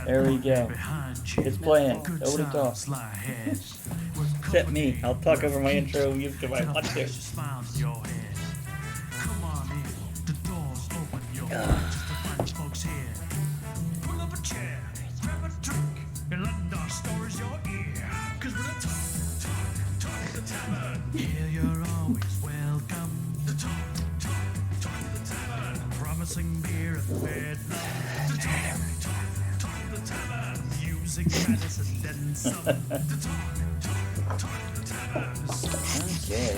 There we go. It's playing. Nobody talk. Except me. I'll talk over my intro. You can watch this. And lend our stories your ear, 'cause we're the talk of the tavern. Here you're always welcome. The talk of the tavern. Promising beer and bed. The talk of the tavern. Music, medicine, then some. The talk of the tavern. Okay.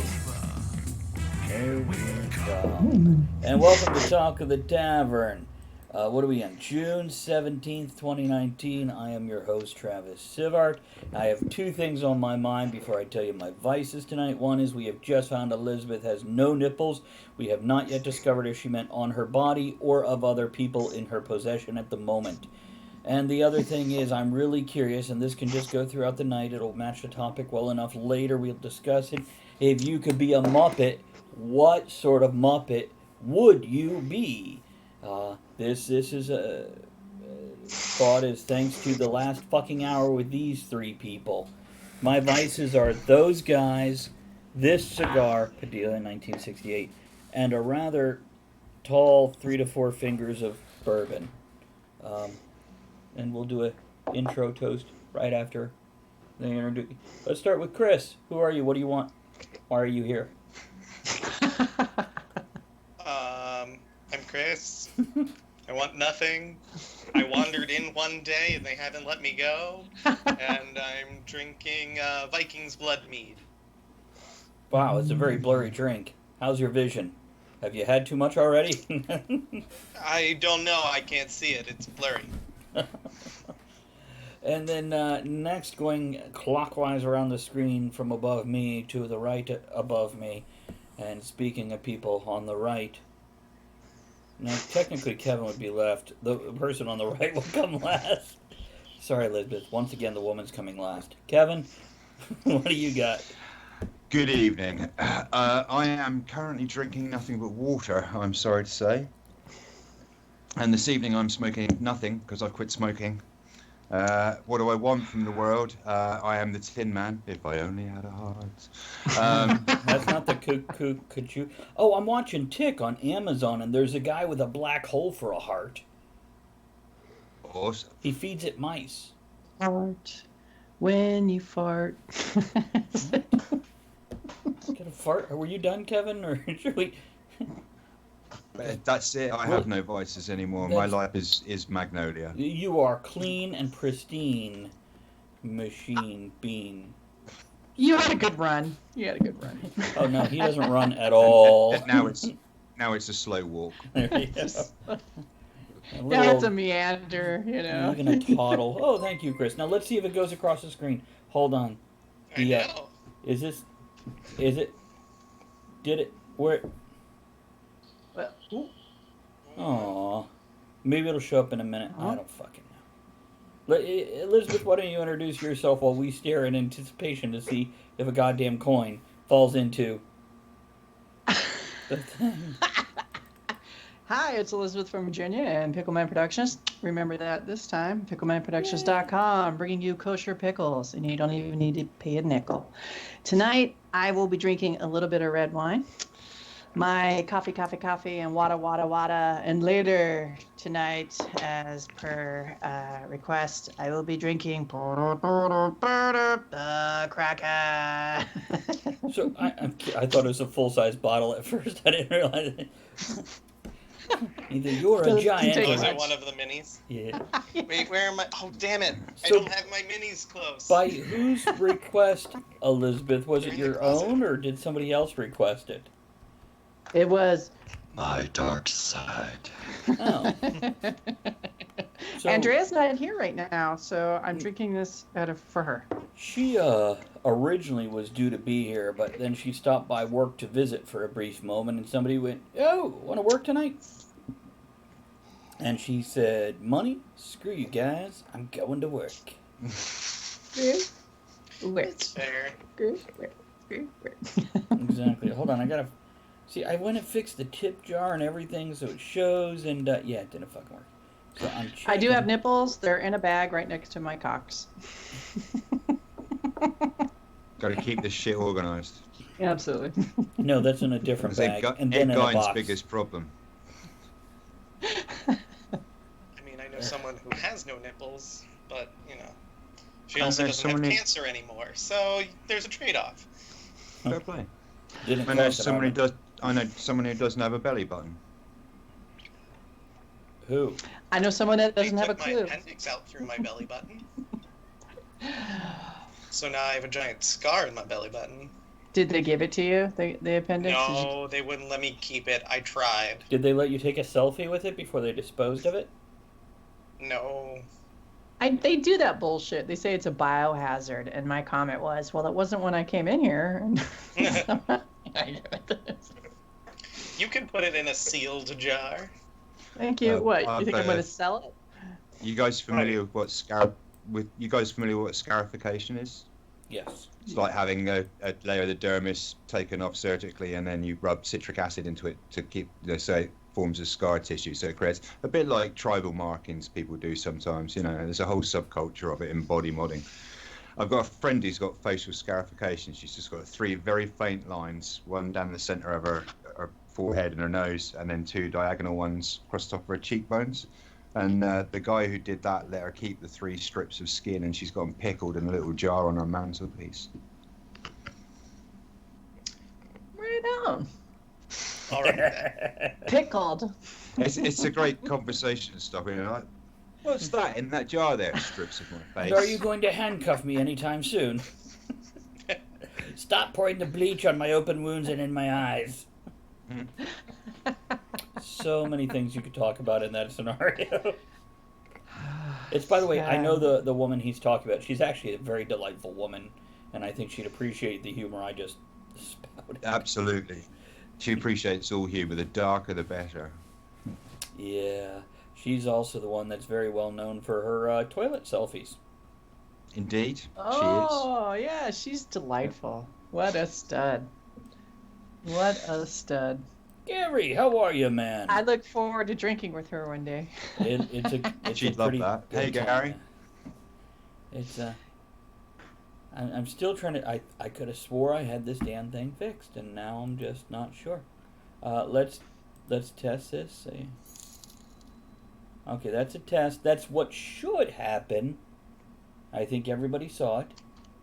Here we go. And welcome to Talk of the Tavern. What are we on? June 17th, 2019. I am your host, Travis Sivart. I have two things on my mind before I tell you my vices tonight. One is we have just found Elizabeth has no nipples. We have not yet discovered if she meant on her body or of other people in her possession at the moment. And the other thing is I'm really curious, and this can just go throughout the night. It'll match the topic well enough. Later we'll discuss it. If you could be a Muppet, what sort of Muppet would you be? This is a thought is thanks to the last fucking hour with these three people. My vices are those guys, this cigar, Padilla 1968, and a rather tall 3 to 4 fingers of bourbon. And we'll do a intro toast right after they introduce. Let's start with Chris. Who are you? What do you want? Why are you here? I'm Chris. I want nothing. I wandered in one day and they haven't let me go. And I'm drinking Viking's Blood Mead. Wow, it's a very blurry drink. How's your vision? Have you had too much already? I don't know. I can't see it. It's blurry. And then next, going clockwise around the screen from above me to the right above me. And speaking of people on the right, now technically Kevin would be left. The person on the right will come last. Sorry, Elizabeth. Once again, the woman's coming last. Kevin, what do you got? Good evening. I am currently drinking nothing but water, I'm sorry to say. And this evening I'm smoking nothing because I've quit smoking. What do I want from the world? I am the Tin Man, if I only had a heart. That's not the could you? Oh, I'm watching Tick on Amazon, and there's a guy with a black hole for a heart. Awesome. He feeds it mice. Fart when you fart. Get a fart. Were you done, Kevin, or should we? That's it. I have no vices anymore. My life is Magnolia. You are clean and pristine, machine bean. You had a good run. Oh no, he doesn't run at all. And now it's a slow walk. There you go. Now it's a meander, you know. You're gonna toddle. Oh, thank you, Chris. Now let's see if it goes across the screen. Hold on. I know. Is it? Did it? Where? Aww. Maybe it'll show up in a minute. I don't fucking know. Elizabeth, why don't you introduce yourself while we stare in anticipation to see if a goddamn coin falls into the thing. Hi, it's Elizabeth from Virginia and Pickleman Productions. Remember that this time, picklemanproductions.com, bringing you kosher pickles, and you don't even need to pay a nickel. Tonight, I will be drinking a little bit of red wine. My coffee, and wada. And later tonight, as per request, I will be drinking the cracker. So I thought it was a full-size bottle at first. I didn't realize it. Either you're a giant Oh, or... is it one of the minis? Yeah. Wait, where am I? Oh, damn it. I So- don't have my minis close. By whose request, Elizabeth? Was it They're in the your closet. own, or did somebody else request it? It was My dark side. Oh. So Andrea's not here right now, so I'm drinking this for her. she originally was due to be here, but then she stopped by work to visit for a brief moment, and somebody went, "Oh, want to work tonight?" And she said, "Money? Screw you guys. I'm going to work." It's fair. Exactly. Hold on, I gotta see. I went and fixed the tip jar and everything, so it shows. And yeah, it didn't fucking work. So I'm I do have checking. nipples. They're in a bag right next to my cocks. Got to keep this shit organised. Absolutely. No, that's in a different That's bag, and then Ed in a Gein's box. biggest problem. I mean, I know someone who has no nipples, but, she I also know doesn't have someone who- cancer anymore, so there's a trade-off. Fair play. Didn't I know cost an someone who arm. does. I know someone who doesn't have a belly button. Who? I know someone that They doesn't have a took my clue. appendix out through my belly button, so now I have a giant scar in my belly button. Did they give it to you, the appendix? Did you- No, they wouldn't let me keep it. I tried. Did they let you take a selfie with it before they disposed of it? No. They do that bullshit. They say it's a biohazard, and my comment was, well, it wasn't when I came in here. You can put it in a sealed jar. Thank you. What? I've, You think I'm going to sell it? You guys familiar with what You guys familiar with what scarification is? Yes. It's like having a layer of the dermis taken off surgically, and then you rub citric acid into it to keep, so it forms a scar tissue. So it creates a bit like tribal markings people do sometimes. There's a whole subculture of it in body modding. I've got a friend who's got facial scarification. She's just got 3 very faint lines, one down the center of her forehead and her nose, and then 2 diagonal ones across the top of her cheekbones. And the guy who did that let her keep the 3 strips of skin, and she's got them pickled in a little jar on her mantelpiece. Right on. All right, then. Pickled. It's a great conversation stuff. Like, what's that in that jar there? Strips of my face. And are you going to handcuff me anytime soon? Stop pouring the bleach on my open wounds and in my eyes. So many things you could talk about in that scenario. It's, by the way, I know the woman he's talking about. She's actually a very delightful woman, and I think she'd appreciate the humor I just spouted. Absolutely. She appreciates all humor. The darker, the better. Yeah. She's also the one that's very well known for her toilet selfies. Indeed, Oh, yeah, she's delightful. What a stud. What a stud. Gary, how are you, man? I look forward to drinking with her one day. It's She'd a love pretty that. Hey, good Gary. time. It's I'm still trying to. I could have swore I had this damn thing fixed, and now I'm just not sure. Let's test this. See. Okay, that's a test. That's what should happen. I think everybody saw it.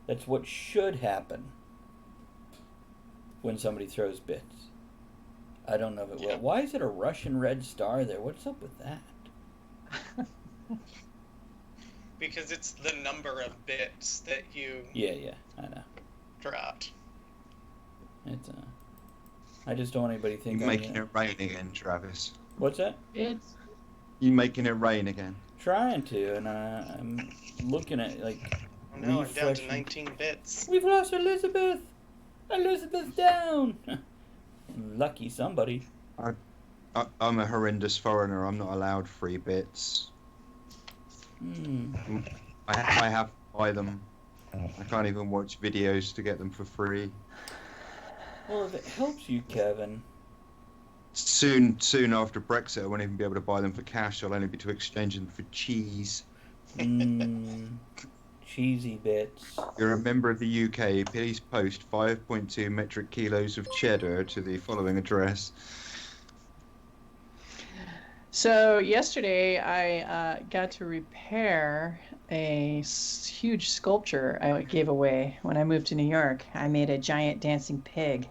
That's what should happen when somebody throws bits. I don't know if it will. Why is it a Russian red star there? What's up with that? Because it's the number of bits that you Yeah, I know. dropped. It's I just don't want anybody You're thinking. making it rain again, Travis. What's that? It's You're making it rain again. Trying to, and I'm looking at like. Oh no, I'm down to Refreshing. 19 bits. We've lost Elizabeth. Elizabeth's down. Lucky somebody. I'm a horrendous foreigner. I'm not allowed free bits. I have to buy them. I can't even watch videos to get them for free. Well, if it helps you, Kevin. Soon after Brexit, I won't even be able to buy them for cash. I'll only be able to exchange them for cheese. Cheesy bits. You're a member of the UK. Please post 5.2 metric kilos of cheddar to the following address. So yesterday I got to repair a huge sculpture I gave away when I moved to New York. I made a giant dancing pig,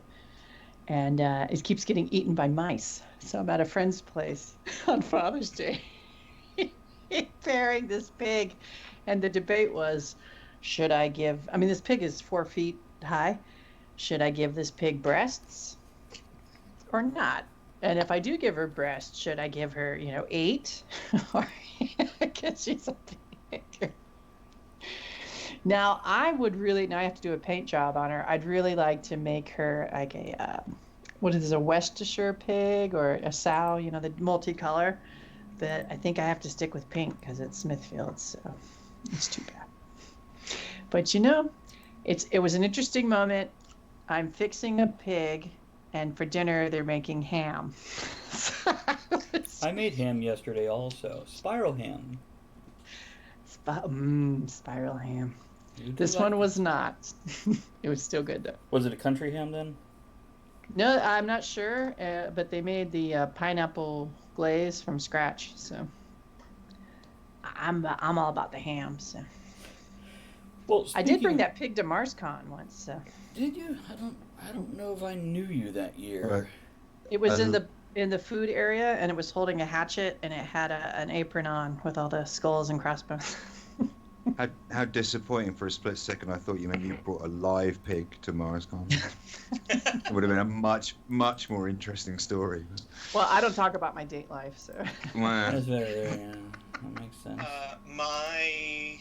and it keeps getting eaten by mice. So I'm at a friend's place on Father's Day repairing this pig, and the debate was, should I give, I mean, this pig is 4 feet high. Should I give this pig breasts or not? And if I do give her breasts, should I give her, 8? Or because she's a teenager. Now, I have to do a paint job on her. I'd really like to make her like a, a Worcestershire pig or a sow, the multicolor. But I think I have to stick with pink because it's Smithfield, so it's too bad. But it was an interesting moment. I'm fixing a pig, And for dinner, they're making ham. I made ham yesterday also. Spiral ham. Spiral ham. You do This like one it. was not. It was still good though. Was it a country ham then? No, I'm not sure, but they made the pineapple glaze from scratch. So I'm all about the ham. So Well, I did bring speaking- that pig to MarsCon once. So Did you? I don't know if I knew you that year. Right. it was Uh, in the food area, and it was holding a hatchet, and it had an apron on with all the skulls and crossbones. How disappointing for a split second. I thought you meant you brought a live pig to MarsCon. It would have been a much more interesting story. Well, I don't talk about my date life, so. Wow. That's very, yeah, that makes sense. My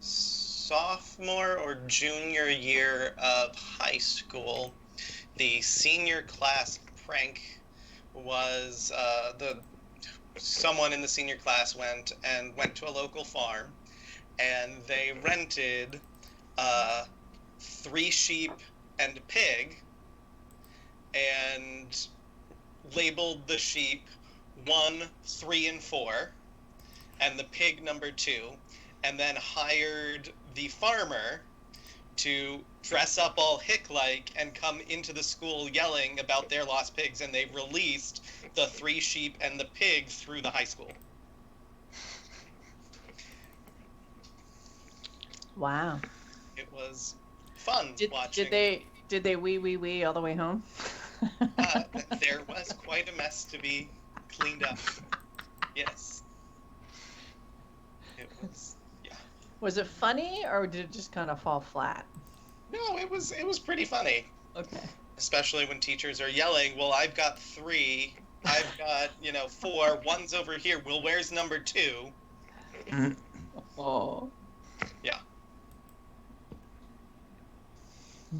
sophomore or junior year of high school, the senior class prank was someone in the senior class went to a local farm, and they rented 3 sheep and a pig, and labeled the sheep 1, 3, and 4, and the pig number 2, and then hired the farmer to dress up all hick-like and come into the school yelling about their lost pigs, and they released the 3 sheep and the pig through the high school. Wow. It was fun watching. Did they wee all the way home? There was quite a mess to be cleaned up. Yes. It was, yeah. Was it funny, or did it just kind of fall flat? No, it was pretty funny. Okay. Especially when teachers are yelling, well, I've got 3, I've got, 4, one's over here, well, where's number 2? Oh. Yeah.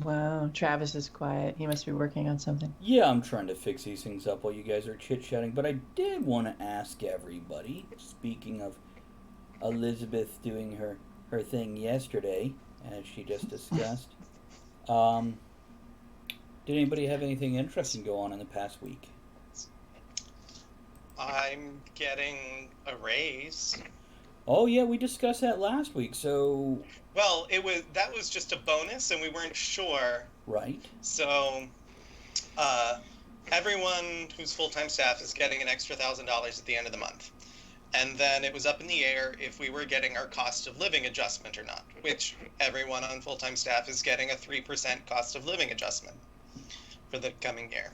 Wow, Travis is quiet. He must be working on something. Yeah, I'm trying to fix these things up while you guys are chit-chatting, but I did want to ask everybody, speaking of Elizabeth doing her thing yesterday, as she just discussed, did anybody have anything interesting go on in the past week? I'm getting a raise. Oh yeah, we discussed that last week, so... Well, that was just a bonus, and we weren't sure. Right. So, everyone who's full-time staff is getting an extra $1,000 at the end of the month. And then it was up in the air if we were getting our cost of living adjustment or not, which everyone on full-time staff is getting a 3% cost of living adjustment for the coming year.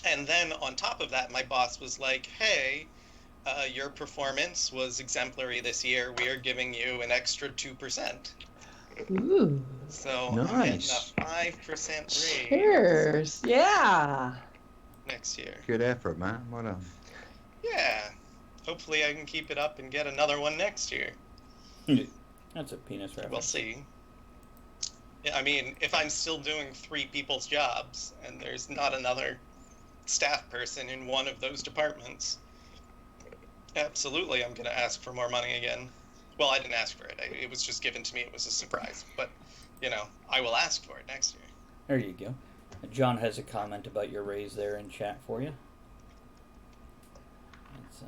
And then on top of that, my boss was like, hey, your performance was exemplary this year. We are giving you an extra 2%. Ooh. So Nice. I'm getting a 5% raise Cheers. Yeah. next year. Good effort, man. Well done. Yeah. Hopefully I can keep it up and get another one next year. That's a penis reference. We'll see. Yeah, I mean, if I'm still doing 3 people's jobs and there's not another staff person in one of those departments, absolutely I'm going to ask for more money again. Well, I didn't ask for it. It was just given to me. It was a surprise. But, I will ask for it next year. There you go. John has a comment about your raise there in chat for you. It's,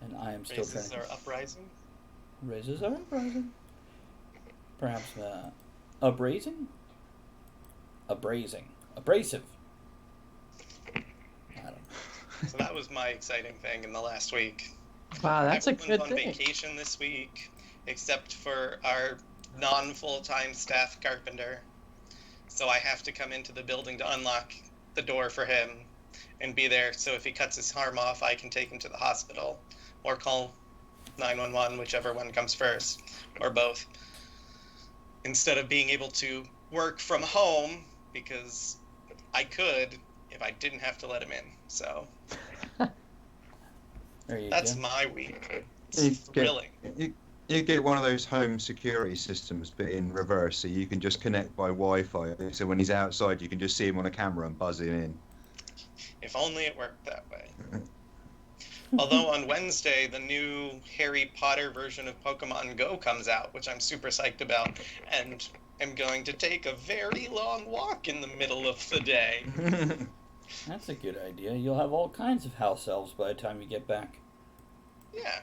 and I am still Raises trying are uprising. Raises are uprising. Perhaps upraising? Abrasing. Abrasive. I don't know. So that was my exciting thing in the last week. Wow, that's a Everyone's good on thing. vacation this week, except for our non-full-time staff carpenter. So I have to come into the building to unlock the door for him and be there. So if he cuts his arm off, I can take him to the hospital or call 911, whichever one comes first, or both. Instead of being able to work from home, because I could if I didn't have to let him in. So There you that's go. my week. You It's thrilling. You get one of those home security systems, but in reverse, so you can just connect by Wi-Fi. So when he's outside, you can just see him on a camera and buzz him in. If only it worked that way. Although on Wednesday, the new Harry Potter version of Pokemon Go comes out, which I'm super psyched about. And am going to take a very long walk in the middle of the day. That's a good idea. You'll have all kinds of house elves by the time you get back. Yeah.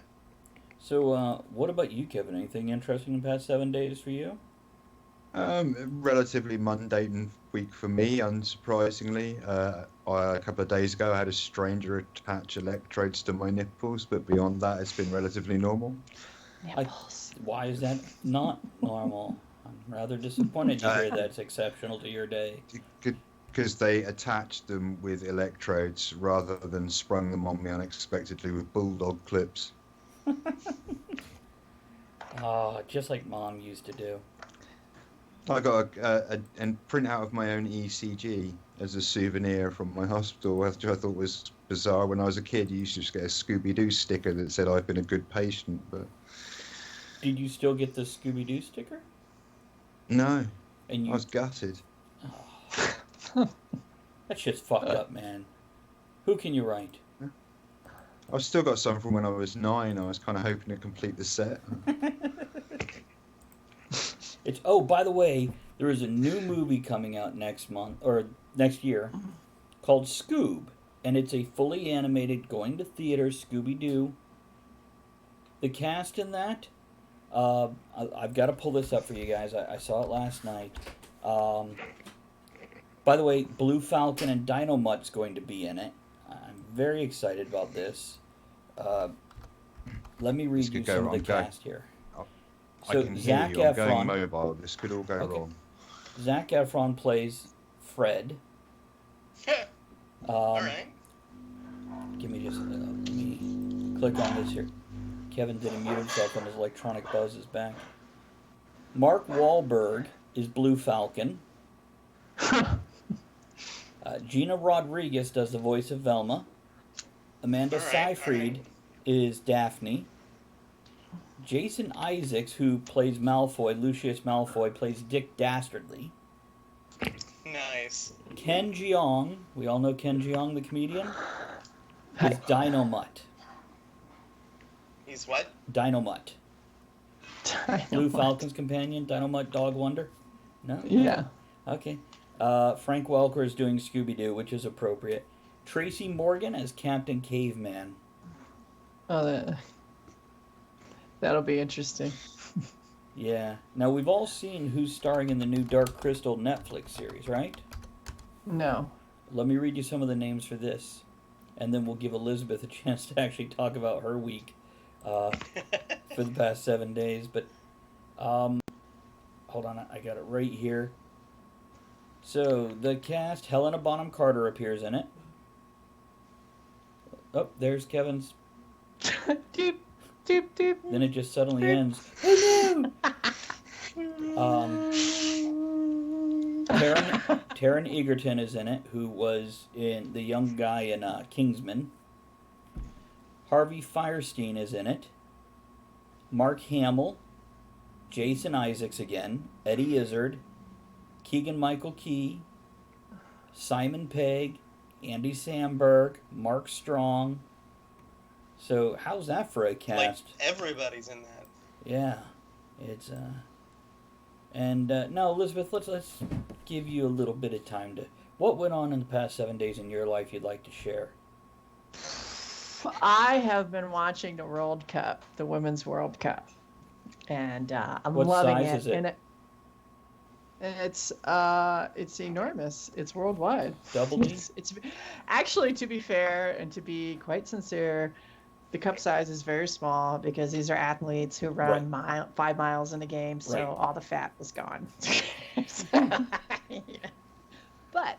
So, what about you, Kevin? Anything interesting in the past 7 days for you? Relatively mundane week for me, unsurprisingly. A couple of days ago, I had a stranger attach electrodes to my nipples, but beyond that, it's been relatively normal. Nipples. Why is that not normal? I'm rather disappointed to hear that's exceptional to your day. Because they attached them with electrodes rather than sprung them on me unexpectedly with bulldog clips. Ah, just like Mom used to do. I got a printout of my own ECG as a souvenir from my hospital, which I thought was bizarre. When I was a kid, you used to just get a Scooby-Doo sticker that said I've been a good patient, but Did you still get the Scooby-Doo sticker? no, And you... I was gutted. That's just fucked up, man. Who can you write? I've still got some from when I was 9. I was kind of hoping to complete the set. It's by the way, there is a new movie coming out next month or next year called Scoob, and it's a fully animated going to theater Scooby-Doo. The cast in that, I've got to pull this up for you guys. I saw it last night. By the way, Blue Falcon and Dynomutt's going to be in it. I'm very excited about this. Let me read you some of the cast here. So I can hear Zac you. I'm going Efron, mobile. This could all go wrong. Zac Efron plays Fred. All right. Give me just let me click on this here. Kevin didn't mute himself and his electronic buzz is back. Mark Wahlberg is Blue Falcon. Gina Rodriguez does the voice of Velma. Amanda Seyfried is Daphne. Jason Isaacs, who plays Malfoy, Lucius Malfoy, plays Dick Dastardly. Nice. Ken Jeong, we all know Ken Jeong, the comedian, is Dynomutt. He's what? Dynomutt. Blue Falcon's companion, Dynomutt Dog Wonder? No? Yeah. Okay. Frank Welker is doing Scooby-Doo, which is appropriate. Tracy Morgan as Captain Caveman. Oh, that'll be interesting. Yeah. Now, we've all seen who's starring in the new Dark Crystal Netflix series, right? No. Let me read you some of the names for this, and then we'll give Elizabeth a chance to actually talk about her week for the past 7 days. But, hold on, I got it right here. So, the cast, Helena Bonham Carter appears in it. Oh, there's Kevin's. Doop, doop, doop. Then it just suddenly ends. Oh no! Taron Egerton is in it, who was in the young guy in Kingsman. Harvey Fierstein is in it. Mark Hamill, Jason Isaacs again, Eddie Izzard, Keegan-Michael Key, Simon Pegg, Andy Samberg, Mark Strong. So how's that for a cast? Like everybody's in that. Yeah, it's and now Elizabeth, let's give you a little bit of time to. What went on in the past 7 days in your life you'd like to share? I have been watching the World Cup, the Women's World Cup, and I'm What loving size it. is it? And it's enormous. It's worldwide. Double D? It's actually, to be fair and to be quite sincere, the cup size is very small because these are athletes who run 5 miles in a game, so Right. all the fat was gone. Yeah. But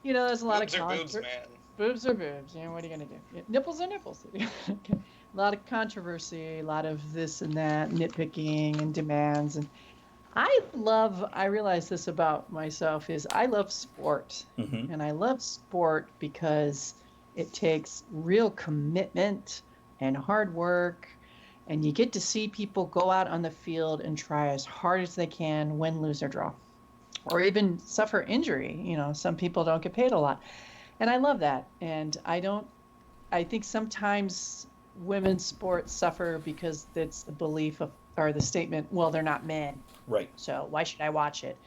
there's a lot Boobs of are boobs, man. Boobs are boobs. What are you gonna do? Yeah, nipples are nipples. A lot of controversy, a lot of this and that, nitpicking and demands, and I realize this about myself is I love sport. Mm-hmm. And I love sport because it takes real commitment and hard work, and you get to see people go out on the field and try as hard as they can, win, lose, or draw, or even suffer injury. Some people don't get paid a lot. And I love that. And I think sometimes women's sports suffer because it's the belief of, or the statement, well, they're not men, Right. so why should I watch it?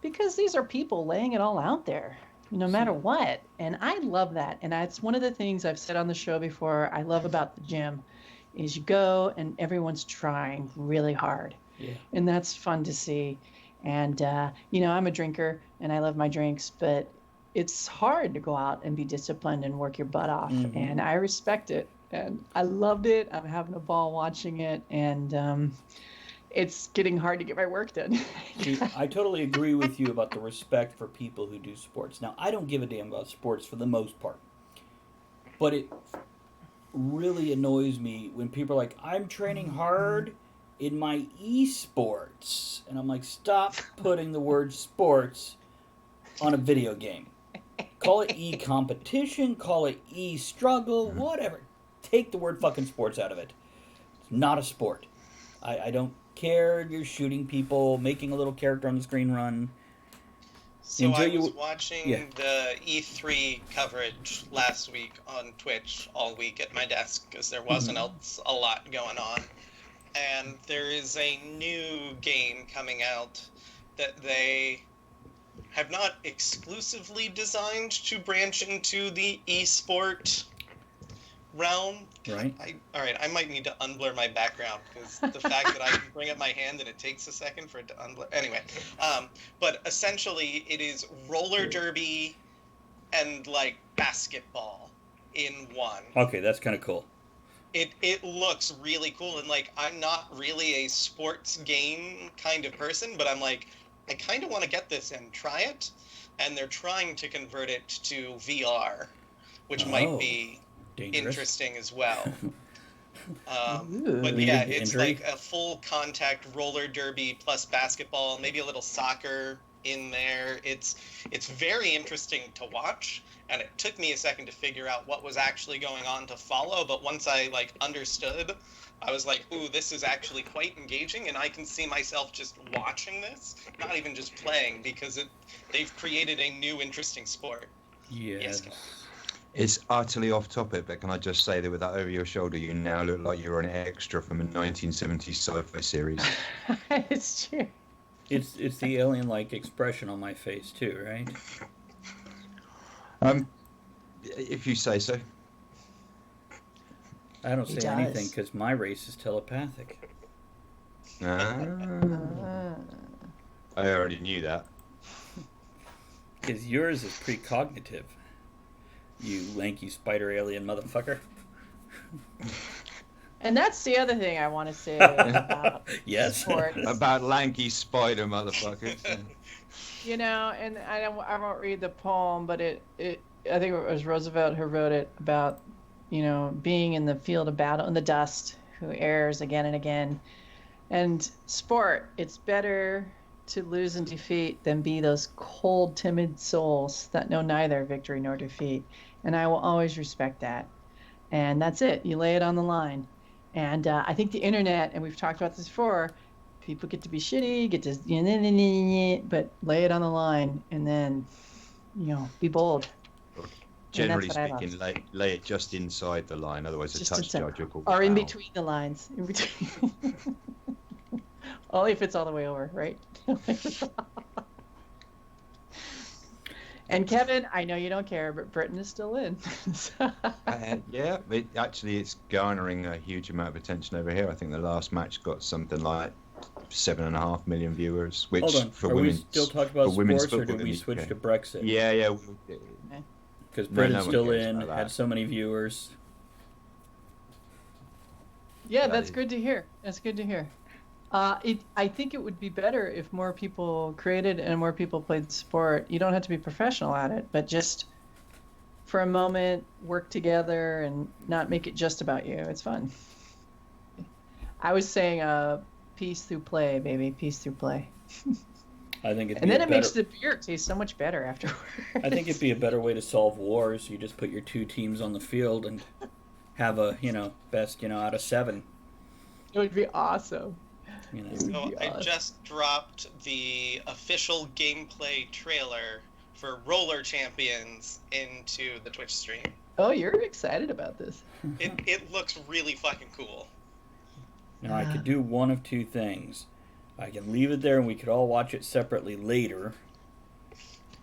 Because these are people laying it all out there, no matter what. And I love that. And it's one of the things I've said on the show before I love about the gym is you go and everyone's trying really hard. Yeah. And that's fun to see. And, I'm a drinker and I love my drinks, but it's hard to go out and be disciplined and work your butt off. Mhm. And I respect it. And I loved it. I'm having a ball watching it. And it's getting hard to get my work done. See, I totally agree with you about the respect for people who do sports. Now, I don't give a damn about sports for the most part. But it really annoys me when people are like, I'm training hard in my esports. And I'm like, stop putting the word sports on a video game. Call it e-competition, call it e-struggle, whatever. Take the word fucking sports out of it. It's not a sport. I don't care. You're shooting people, making a little character on the screen run. So Until I you- was watching yeah. the E3 coverage last week on Twitch all week at my desk because there wasn't else a lot going on. And there is a new game coming out that they have not exclusively designed to branch into the esport realm. Right. All right, I might need to unblur my background because the fact that I can bring up my hand and it takes a second for it to unblur. Anyway, but essentially it is roller derby and like basketball in one. Okay, that's kind of cool. It looks really cool, and like I'm not really a sports game kind of person, but I'm like I kind of want to get this and try it, and they're trying to convert it to VR, which Oh. might be Dangerous. interesting as well. But Ooh. yeah, Leading to it's injury. like a full contact roller derby plus basketball, maybe a little soccer in there. It's very interesting to watch, and it took me a second to figure out what was actually going on to follow, but once I like understood, I was like, ooh, this is actually quite engaging, and I can see myself just watching this, not even just playing, because they've created a new interesting sport. Yes. Yes. It's utterly off topic, but can I just say that with that over your shoulder, you now look like you're an extra from a 1970s sci-fi series. It's true. It's the alien-like expression on my face too, right? If you say so. I don't He say anything does. because my race is telepathic. I already knew that. Because yours is precognitive. You lanky spider alien motherfucker. And that's the other thing I want to say about Yes. sports. About lanky spider motherfuckers. And I won't read the poem, but I think it was Roosevelt who wrote it about, being in the field of battle in the dust, who errs again and again. And sport, it's better to lose and defeat than be those cold, timid souls that know neither victory nor defeat. And I will always respect that. And that's it. You lay it on the line. And I think the internet, and we've talked about this before, people get to be shitty, get to, but lay it on the line and then, be bold. Generally what I love. speaking, lay it just inside the line, otherwise a Just touch inside- judge will call Or in foul. between the lines. In between. Only if it's all the way over, right? And Kevin, I know you don't care, but Britain is still in. Yeah, it's garnering a huge amount of attention over here. I think the last match got something like 7.5 million viewers, which Hold on. for Are we women's still talking about for women's sports, or football did in we the switch UK. to Brexit? Yeah. Because No, Britain's no one still cares in, about had that. so many viewers. Yeah, That that's is- good to hear. That's good to hear. I think it would be better if more people created and more people played the sport. You don't have to be professional at it, but just for a moment, work together and not make it just about you. It's fun. I was saying peace through play, baby. Peace through play. I think it'd And be then a it better, makes the beer taste so much better afterwards. I think it'd be a better way to solve wars. You just put your two teams on the field and have a, best, out of 7. It would be awesome. So I Yeah. just dropped the official gameplay trailer for Roller Champions into the Twitch stream. Oh, you're excited about this. It looks really fucking cool. Now, I could do one of two things. I can leave it there and we could all watch it separately later.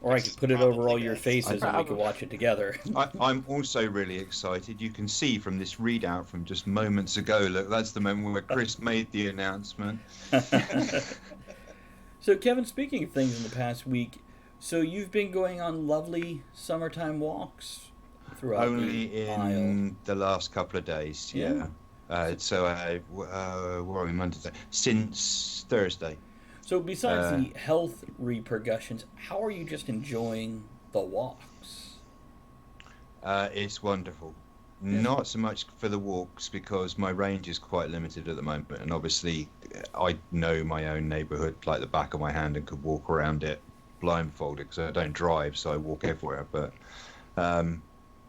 Or I could put it over all your best. faces and we could watch it together. I'm also really excited. You can see from this readout from just moments ago, look, that's the moment where Chris made the announcement. So, Kevin, speaking of things in the past week, so you've been going on lovely summertime walks throughout Only the in Isle. the last couple of days, Yeah. where are we, Monday? Since Thursday. So, besides the health repercussions, how are you just enjoying the walks? It's wonderful. Yeah. Not so much for the walks because my range is quite limited at the moment, and obviously I know my own neighbourhood like the back of my hand and could walk around it blindfolded because I don't drive, so I walk everywhere. But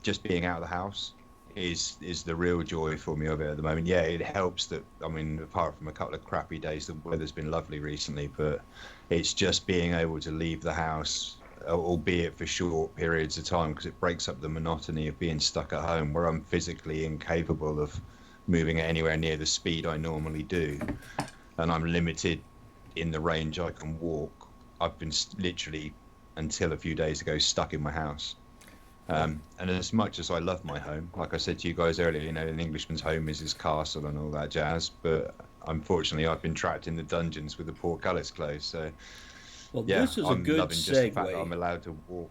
just being out of the house is the real joy for me of it at the moment. Yeah, it helps that, I mean, apart from a couple of crappy days, the weather's been lovely recently, but it's just being able to leave the house, albeit for short periods of time, because it breaks up the monotony of being stuck at home where I'm physically incapable of moving anywhere near the speed I normally do, and I'm limited in the range I can walk. I've been literally, until a few days ago, stuck in my house. And as much as I love my home, like I said to you guys earlier, you know, an Englishman's home is his castle and all that jazz, but unfortunately I've been trapped in the dungeons with the portcullis closed, so Well, yeah, this is a I'm good loving just the fact that I'm segue. allowed to walk.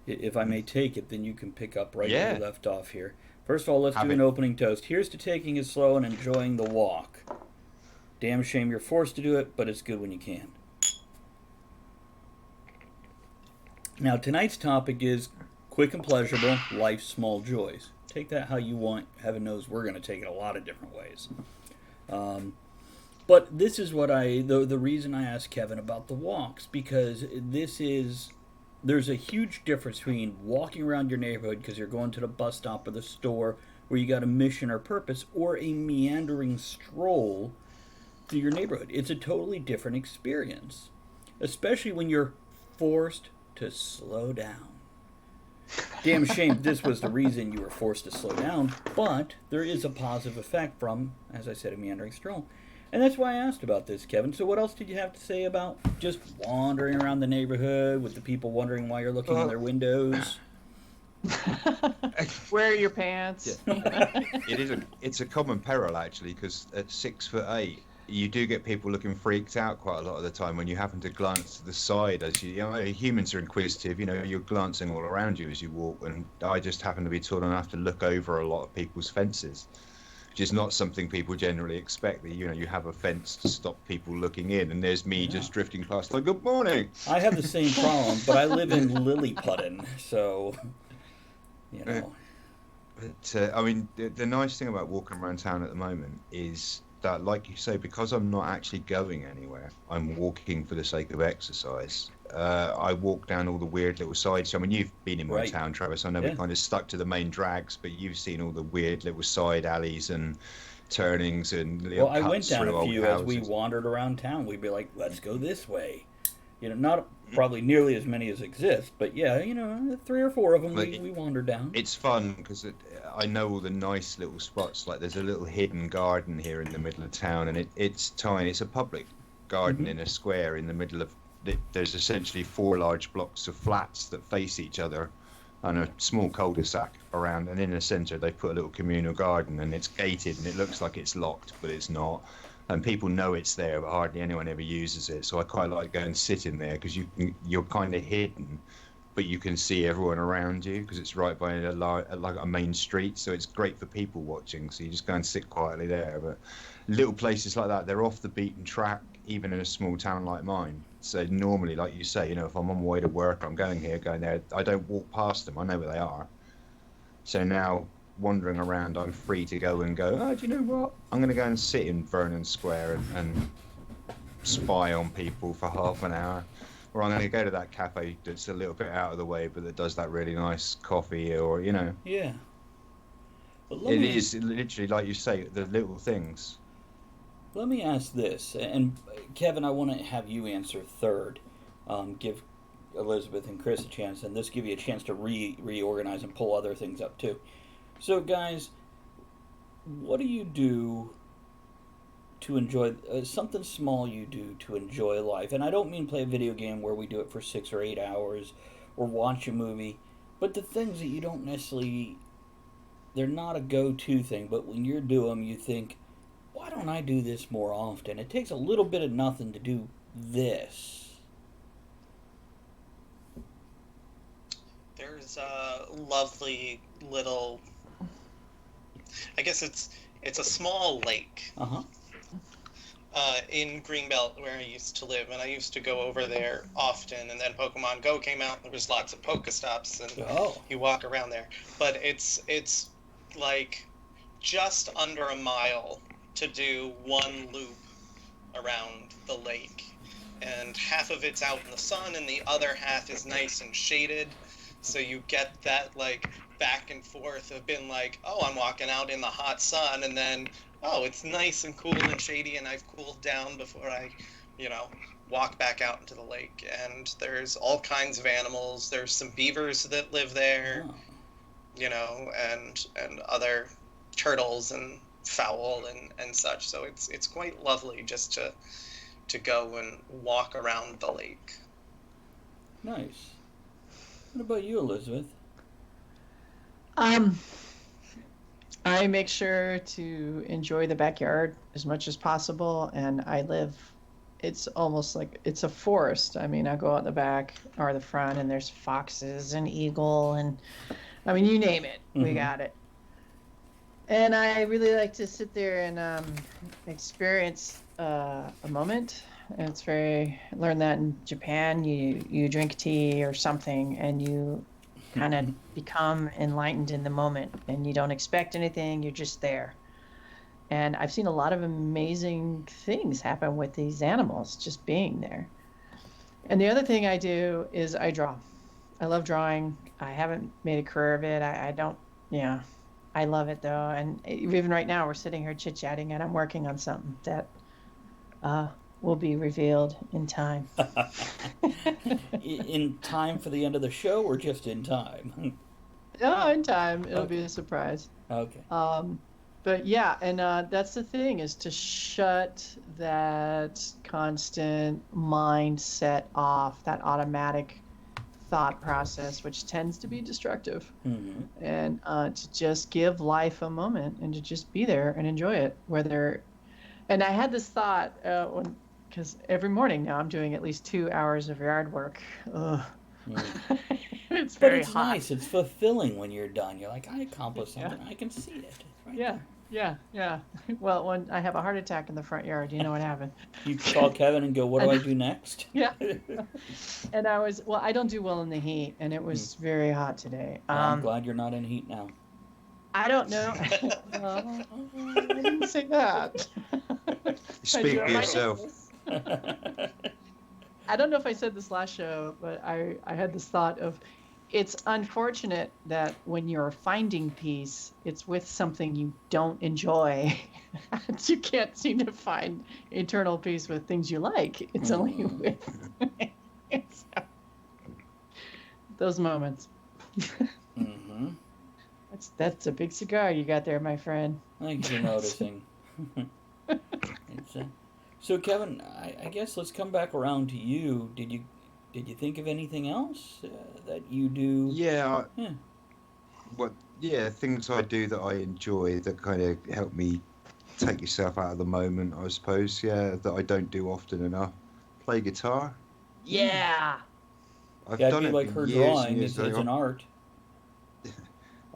If I may take it, then you can pick up right where Yeah. you left off here. First of all, let's Have do an it. opening toast. Here's to taking it slow and enjoying the walk. Damn shame you're forced to do it, but it's good when you can. Now, tonight's topic is quick and pleasurable, life's small joys. Take that how you want. Heaven knows we're going to take it a lot of different ways. But this is what the reason I asked Kevin about the walks, because there's a huge difference between walking around your neighborhood because you're going to the bus stop or the store where you got a mission or purpose, or a meandering stroll through your neighborhood. It's a totally different experience, especially when you're forced to slow down. Damn shame this was the reason you were forced to slow down, but there is a positive effect from, as I said, a meandering stroll. And that's why I asked about this, Kevin. So what else did you have to say about just wandering around the neighborhood with the people wondering why you're looking in their windows? Where are your pants? It's a common peril actually, because at 6'8", you do get people looking freaked out quite a lot of the time when you happen to glance to the side. As you know, humans are inquisitive. You know, you're glancing all around you as you walk, and I just happen to be tall enough to look over a lot of people's fences, which is not something people generally expect. That, you know, you have a fence to stop people looking in, and there's me just drifting past like, good morning. I have the same problem, but I live in Lilliputton, so, you know. But I mean, the nice thing about walking around town at the moment is that, like you say, because I'm not actually going anywhere, I'm walking for the sake of exercise. I walk down all the weird little sides. I mean, you've been in my Right. town, Travis. I know Yeah. we kind of stuck to the main drags, but you've seen all the weird little side alleys and turnings and little Well, I went cuts down through a old few as we houses. wandered around town. We'd be like, let's go this way. You know, not probably nearly as many as exist, but yeah, you know, 3 or 4 of them Like, we wandered down. It's fun because I know all the nice little spots. Like there's a little hidden garden here in the middle of town, and it's tiny. It's a public garden in a square in the middle of. There's essentially 4 large blocks of flats that face each other, and a small cul-de-sac around. And in the centre, they put a little communal garden, and it's gated, and it looks like it's locked, but it's not. And people know it's there, but hardly anyone ever uses it. So I quite like going and sit in there because you're kind of hidden, but you can see everyone around you because it's right by like a main street. So it's great for people watching. So you just go and sit quietly there. But little places like that, they're off the beaten track, even in a small town like mine. So normally, like you say, you know, if I'm on my way to work, I'm going here, going there, I don't walk past them. I know where they are. So now, wandering around, I'm free to go, oh, do you know what? I'm going to go and sit in Vernon Square and spy on people for half an hour. Or I'm going to go to that cafe that's a little bit out of the way, but that does that really nice coffee, or, you know. Yeah. But It is literally, like you say, the little things. Let me ask this, and Kevin, I want to have you answer third. Give Elizabeth and Chris a chance, and this give you a chance to reorganize and pull other things up too. So, guys, what do you do to enjoy something small you do to enjoy life? And I don't mean play a video game where we do it for 6 or 8 hours, or watch a movie, but the things that you don't necessarily, they're not a go-to thing, but when you do them, you think, why don't I do this more often? It takes a little bit of nothing to do this. There's a lovely little. I guess it's a small lake Uh-huh. in Greenbelt where I used to live, and I used to go over there often. And then Pokemon Go came out. There was lots of Pokestops, and Oh. you walk around there. But it's like just under a mile to do one loop around the lake, and half of it's out in the sun, and the other half is nice and shaded. So you get that like back and forth of being like, oh, I'm walking out in the hot sun, and then, oh, it's nice and cool and shady, and I've cooled down before I, walk back out into the lake. And there's all kinds of animals. There's some beavers that live there, Oh. And other turtles and fowl and such. So it's quite lovely just to go and walk around the lake. Nice. What about you, Elizabeth? I make sure to enjoy the backyard as much as possible, and it's almost like it's a forest. I mean, I go out the back or the front, and there's foxes and eagle, and I mean, you name it, we Mhm. got it. And I really like to sit there and experience a moment. And it's learned that in Japan, you drink tea or something, and you kind of become enlightened in the moment, and you don't expect anything, you're just there. And I've seen a lot of amazing things happen with these animals just being there. And the other thing I do is I draw. I love drawing. I haven't made a career of it. I don't, I love it though. And even right now, we're sitting here chit-chatting, and I'm working on something that will be revealed in time. In time for the end of the show, or just in time? Oh, in time. It'll Okay. be a surprise. Okay. But yeah, and that's the thing, is to shut that constant mindset off, that automatic thought process, which tends to be destructive, Mm-hmm. and to just give life a moment and to just be there and enjoy it. And I had this thought because every morning now I'm doing at least 2 hours of yard work. Ugh. Mm. It's But very it's hot. nice. It's fulfilling when you're done. You're like, I accomplished Yeah. something. I can see it. Right Yeah, yeah. Well, when I have a heart attack in the front yard, you know what happened. You call Kevin and go, what do I do next? Yeah. And I don't do well in the heat, and it was very hot today. Well, I'm glad you're not in heat now. I don't know. I didn't say that. Speak for I yourself. I don't know if I said this last show, but I had this thought of, it's unfortunate that when you're finding peace, it's with something you don't enjoy. You can't seem to find eternal peace with things you like. It's only with those moments. Mm-hmm. That's a big cigar you got there, my friend. Thanks for noticing. So, Kevin, I guess let's come back around to you. Did you think of anything else that you do? Yeah. Yeah. Things I do that I enjoy that kind of help me take yourself out of the moment, I suppose. Yeah, that I don't do often enough. Play guitar. Yeah. I've That'd done be it like for her years and drawing. years. It's an art.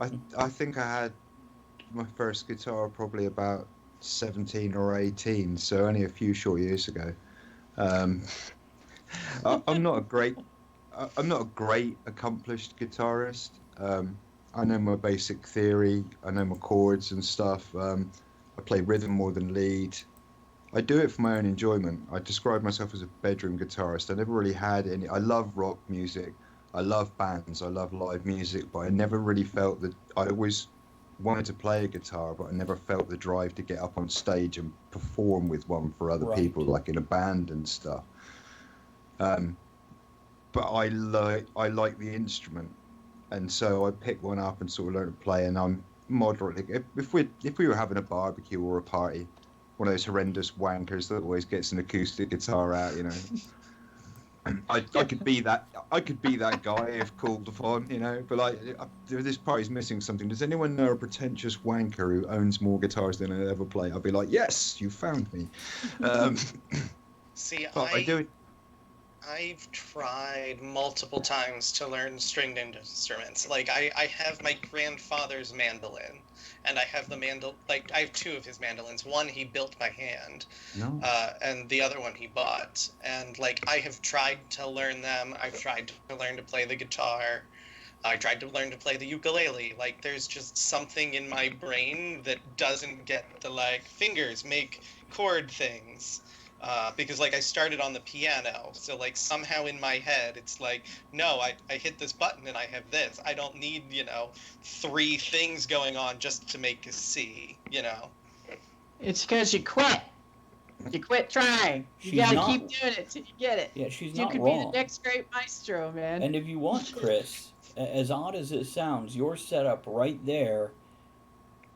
I think I had my first guitar probably about 17 or 18, so only a few short years ago. I'm not a great accomplished guitarist. I know my basic theory. I know my chords and stuff. I play rhythm more than lead. I do it for my own enjoyment. I describe myself as a bedroom guitarist. I never really had any. I love rock music. I love bands. I love live music, but I never really felt that. I always wanted to play a guitar, but I never felt the drive to get up on stage and perform with one for other Right. people, like in a band and stuff. But but I like the instrument, and so I pick one up and sort of learn to play. And I'm moderately. If we were having a barbecue or a party, one of those horrendous wankers that always gets an acoustic guitar out, you know. I could be that. I could be that guy if called upon, you know. But like, this party's missing something. Does anyone know a pretentious wanker who owns more guitars than I ever play? I'll be like, yes, you found me. See, But I do it. I've tried multiple times to learn stringed instruments. Like, I have my grandfather's mandolin, and I have I have two of his mandolins. One he built by hand, No. and the other one he bought. And, like, I have tried to learn them. I've tried to learn to play the guitar. I tried to learn to play the ukulele. Like, there's just something in my brain that doesn't get the, like, fingers make chord things. Because, like, I started on the piano, so, like, somehow in my head, it's like, no, I hit this button and I have this. I don't need, 3 things going on just to make a C, It's because you quit. You quit trying. You She's gotta not- keep doing it till you get it. Yeah, she's You not could be wrong. the next great maestro, man. And if you want, Chris, as odd as it sounds, your setup right there,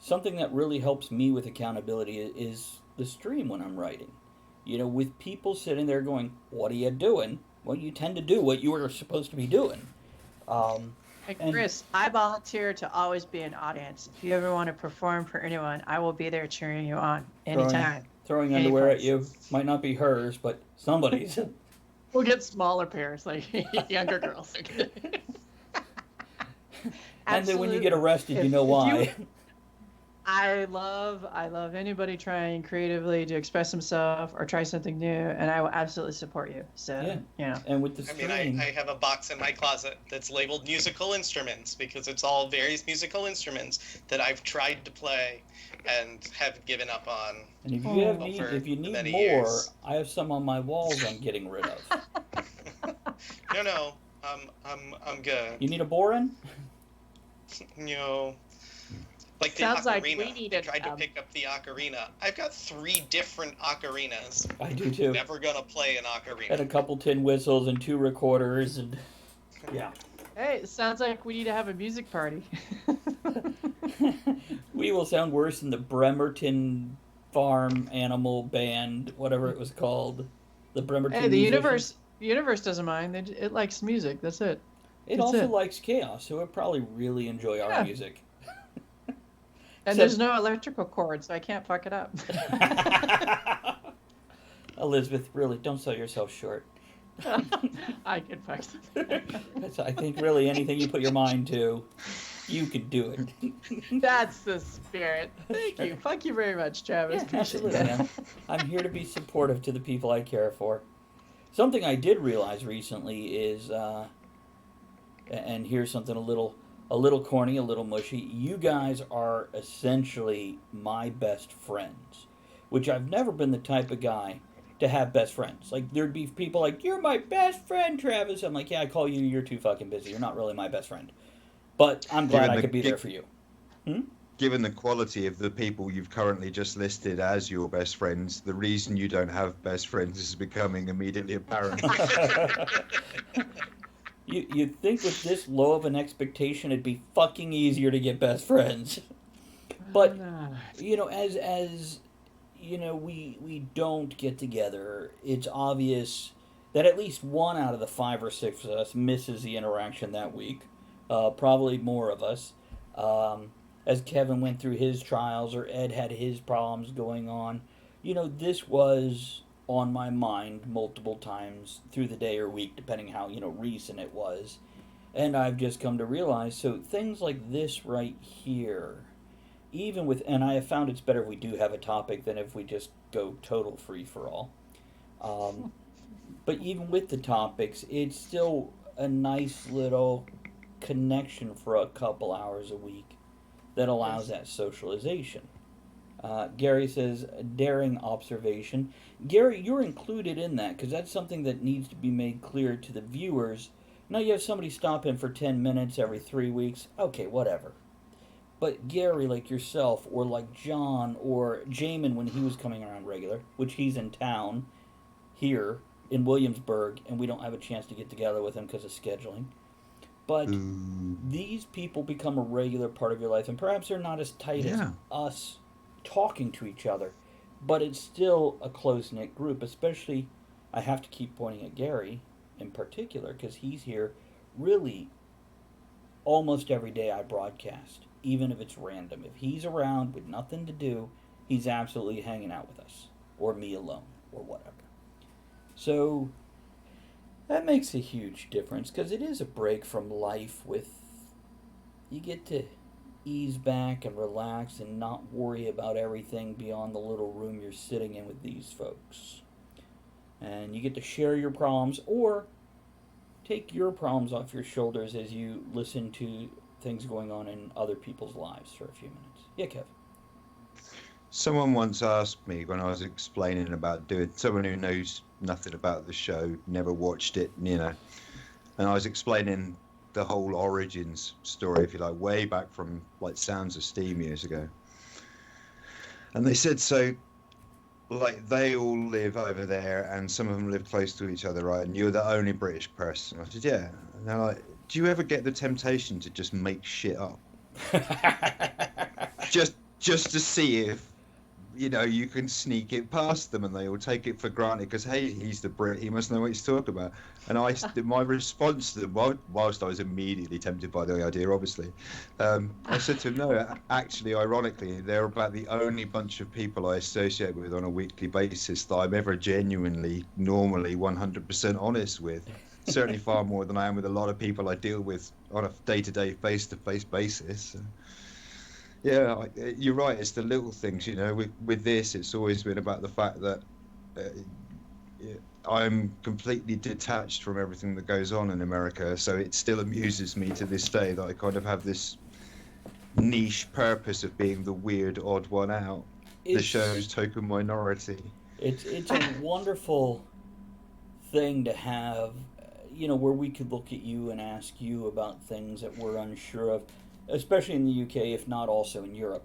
something that really helps me with accountability is the stream when I'm writing. With people sitting there going, what are you doing? Well, you tend to do what you were supposed to be doing. Hey, Chris, I volunteer to always be an audience. If you ever want to perform for anyone, I will be there cheering you on anytime. Throwing Any underwear at place. you might not be hers, but somebody's. We'll get smaller pairs, like younger girls. And then when you Absolutely. get arrested, you know If why. I love anybody trying creatively to express himself or try something new, and I will absolutely support you. So, And with the I mean, stream, I have a box in my closet that's labeled musical instruments because it's all various musical instruments that I've tried to play and have given up on. and if you over if you need many more, years. I have some on my walls I'm getting rid of. No, I'm good. You need a borin? Like the Sounds like ocarina. we need I it, tried to pick up the ocarina. I've got 3 different ocarinas. I do too. Never gonna play an Had ocarina. a couple tin whistles and 2 recorders, and yeah. Hey, it sounds like we need to have a music party. We will sound worse than the Bremerton Farm Animal Band, whatever it was called. The Bremerton. Hey, the Musicians. universe doesn't mind. It likes music. That's it. It That's also it. likes chaos, so it probably really enjoy our Yeah. music. And So- there's no electrical cord, so I can't fuck it up. Elizabeth, really, don't sell yourself short. I can fuck it. I think really anything you put your mind to, you could do it. That's the spirit. Thank you. Fuck you very much, Travis. Yeah, Appreciate absolutely, that. man. I'm here to be supportive to the people I care for. Something I did realize recently is, and here's something a little corny, a little mushy. You guys are essentially my best friends, which I've never been the type of guy to have best friends. Like, there'd be people like, you're my best friend, Travis. I'm like, yeah, I call you, you're too fucking busy. You're not really my best friend. But I'm glad I could be there for you. Given the quality of the people you've currently just listed as your best friends, the reason you don't have best friends is becoming immediately apparent. You'd think with this low of an expectation, it'd be fucking easier to get best friends. But, as we don't get together, it's obvious that at least 1 out of the 5 or 6 of us misses the interaction that week. Probably more of us. As Kevin went through his trials or Ed had his problems going on. This was on my mind multiple times through the day or week, depending how, recent it was. And I've just come to realize, so things like this right here, even with, and I have found it's better if we do have a topic than if we just go total free-for-all. But even with the topics, it's still a nice little connection for a couple hours a week that allows that socialization. Gary says, daring observation. Gary, you're included in that, because that's something that needs to be made clear to the viewers. Now you have somebody stop in for 10 minutes every 3 weeks. Okay, whatever. But Gary, like yourself, or like John, or Jamin when he was coming around regular, which he's in town here in Williamsburg, and we don't have a chance to get together with him because of scheduling. But these people become a regular part of your life, and perhaps they're not as tight as Yeah. us talking to each other, but it's still a close-knit group. Especially, I have to keep pointing at Gary in particular, because he's here really almost every day I broadcast, even if it's random. If he's around with nothing to do, he's absolutely hanging out with us, or me alone, or whatever. So that makes a huge difference, because it is a break from life. You get to ease back and relax and not worry about everything beyond the little room you're sitting in with these folks. And you get to share your problems, or take your problems off your shoulders as you listen to things going on in other people's lives for a few minutes. Yeah, Kev. Someone once asked me when I was explaining about someone who knows nothing about the show, never watched it, and I was explaining the whole origins story, if you like, way back from like Sounds of Steam years ago. And they said, so like they all live over there and some of them live close to each other, right? And you're the only British person. I said, yeah. And they're like, do you ever get the temptation to just make shit up? just to see if you can sneak it past them, and they all take it for granted because, hey, he's the Brit, he must know what he's talking about. And my response to them, whilst I was immediately tempted by the idea, obviously, I said to him, no, actually, ironically, they're about the only bunch of people I associate with on a weekly basis that I'm ever genuinely, normally 100% honest with. Certainly far more than I am with a lot of people I deal with on a day-to-day, face-to-face basis. Yeah, you're right. It's the little things, With this, it's always been about the fact that I'm completely detached from everything that goes on in America. So it still amuses me to this day that I kind of have this niche purpose of being the weird, odd one out. The show's token minority. It's a wonderful thing to have, where we could look at you and ask you about things that we're unsure of. Especially in the UK, if not also in Europe,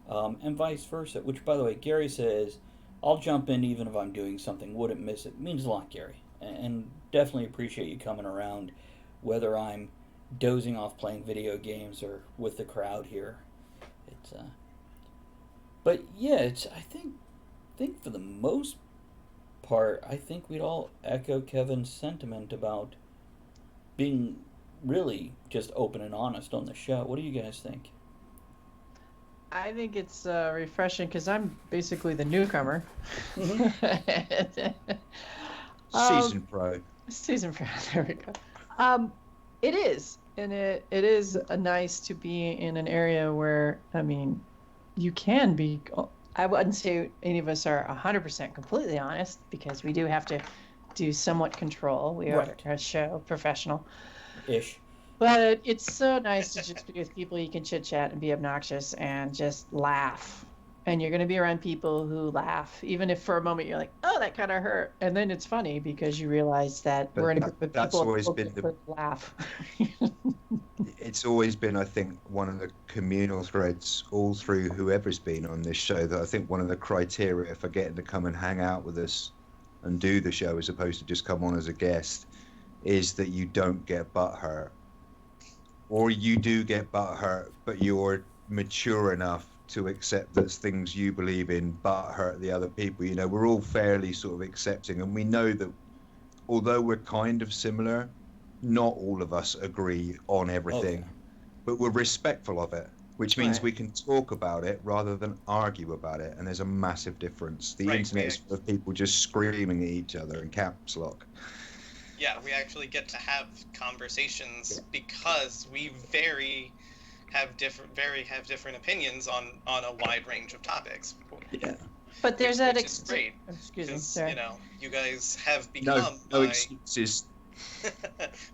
and vice versa. Which, by the way, Gary says, I'll jump in even if I'm doing something, wouldn't miss it. Means a lot, Gary. And definitely appreciate you coming around, whether I'm dozing off playing video games or with the crowd here. But yeah, I think for the most part, I think we'd all echo Kevin's sentiment about being really just open and honest on the show. What do you guys think? I think it's refreshing because I'm basically the newcomer. Season pro. Season pro. There we go. It is, and it is nice to be in an area where you can be. I wouldn't say any of us are 100% completely honest, because we do have to do somewhat control. We are a show professional. Ish. But it's so nice to just be with people you can chit chat and be obnoxious and just laugh. And you're going to be around people who laugh, even if for a moment you're like, oh, that kind of hurt. And then it's funny because you realize that we're in a group of people who laugh. It's always been, I think, one of the communal threads all through whoever's been on this show, that I think one of the criteria for getting to come and hang out with us and do the show as opposed to just come on as a guest is that you don't get butthurt. Or you do get butthurt, but you're mature enough to accept that things you believe in butthurt the other people. We're all fairly sort of accepting, and we know that although we're kind of similar, not all of us agree on everything. Okay. But we're respectful of it, which means we can talk about it rather than argue about it, and there's a massive difference. The internet is full of people just screaming at each other in caps lock. Yeah, we actually get to have conversations because we have different opinions on a wide range of topics. Yeah. But there's that great. Excuse me, sorry. You guys have become no excuses.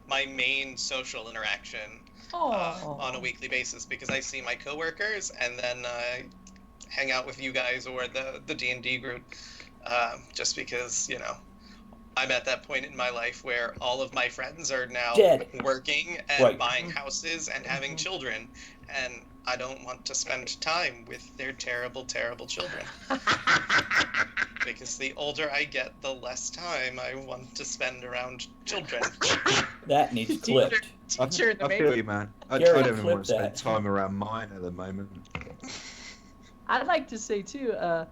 my main social interaction on a weekly basis, because I see my coworkers and then I hang out with you guys or the D&D group, just because I'm at that point in my life where all of my friends are now working and buying houses and having children, and I don't want to spend time with their terrible, terrible children. Because the older I get, the less time I want to spend around children. That needs clipped. Teacher in the I feel making. you, man. I Gary, don't even clip want to spend that. time around mine at the moment. I'd like to say too, I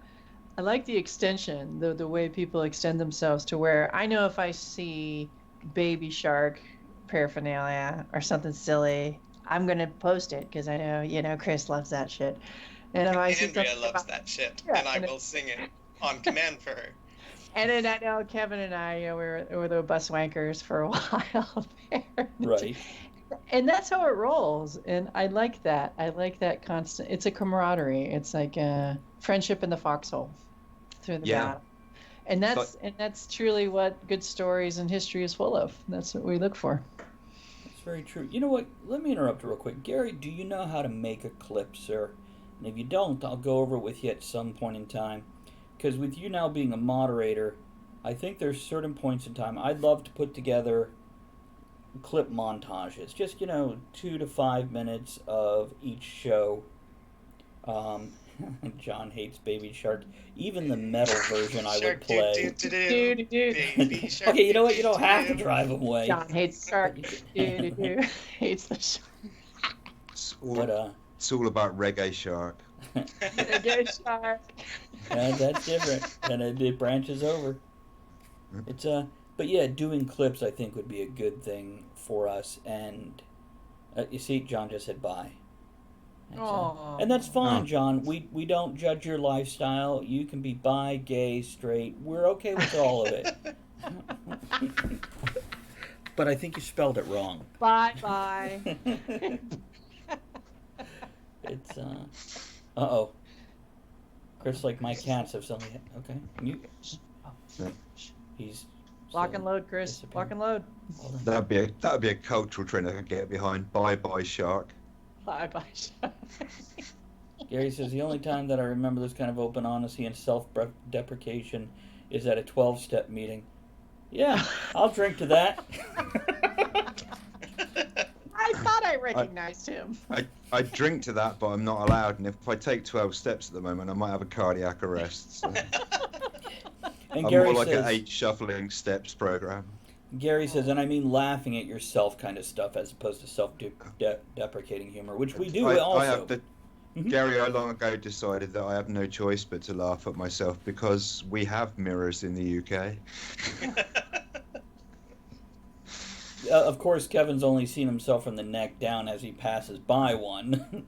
like the extension, the way people extend themselves to where I know if I see Baby Shark paraphernalia or something silly, I'm gonna post it because I know, Chris loves that shit. And if I see Andrea something loves about, that shit, Yeah, and I and will sing it on command for her. and then I know Kevin and I, we were the bus wankers for a while there. Right. And that's how it rolls. And I like that. I like that constant. It's a camaraderie. It's like a friendship in the foxhole through the Yeah. battle. And that's truly what good stories and history is full of. That's what we look for. That's very true. You know what? Let me interrupt real quick. Gary, do you know how to make a clip, sir? And if you don't, I'll go over it with you at some point in time. Because with you now being a moderator, I think there's certain points in time I'd love to put together clip montages. Just, 2 to 5 minutes of each show. John hates Baby Shark. Even the metal version I would Shark play. Do-do-do. Baby shark. Okay, you know what? You don't have to drive them away. John hates shark. Do-do-do. Hates the shark. But, It's all about Reggae Shark. Good shark. that's different. And it branches over. It's but yeah, doing clips I think would be a good thing for us. And you see, John just said bye. And that's fine, Oh. John. We don't judge your lifestyle. You can be bi, gay, straight. We're okay with all of it. But I think you spelled it wrong. Bye. It's uh-oh. Chris, like my cats have suddenly okay. Mute. He's Lock and load, Chris. disappeared. Lock and load. Hold on. That'd be a cultural trend I could get behind. Bye bye Shark. Bye, shark. Gary says the only time that I remember this kind of open honesty and self-deprecation is at a 12-step meeting. Yeah, I'll drink to that. I thought I recognized him. I drink to that, but I'm not allowed. And if I take 12 steps at the moment, I might have a cardiac arrest. So. And I'm Gary more like says, an 8 shuffling steps program. Gary says, and I mean laughing at yourself kind of stuff as opposed to self-deprecating humor, which we do also. I have Mhm. Gary, I long ago decided that I have no choice but to laugh at myself because we have mirrors in the UK. Of course, Kevin's only seen himself from the neck down as he passes by one.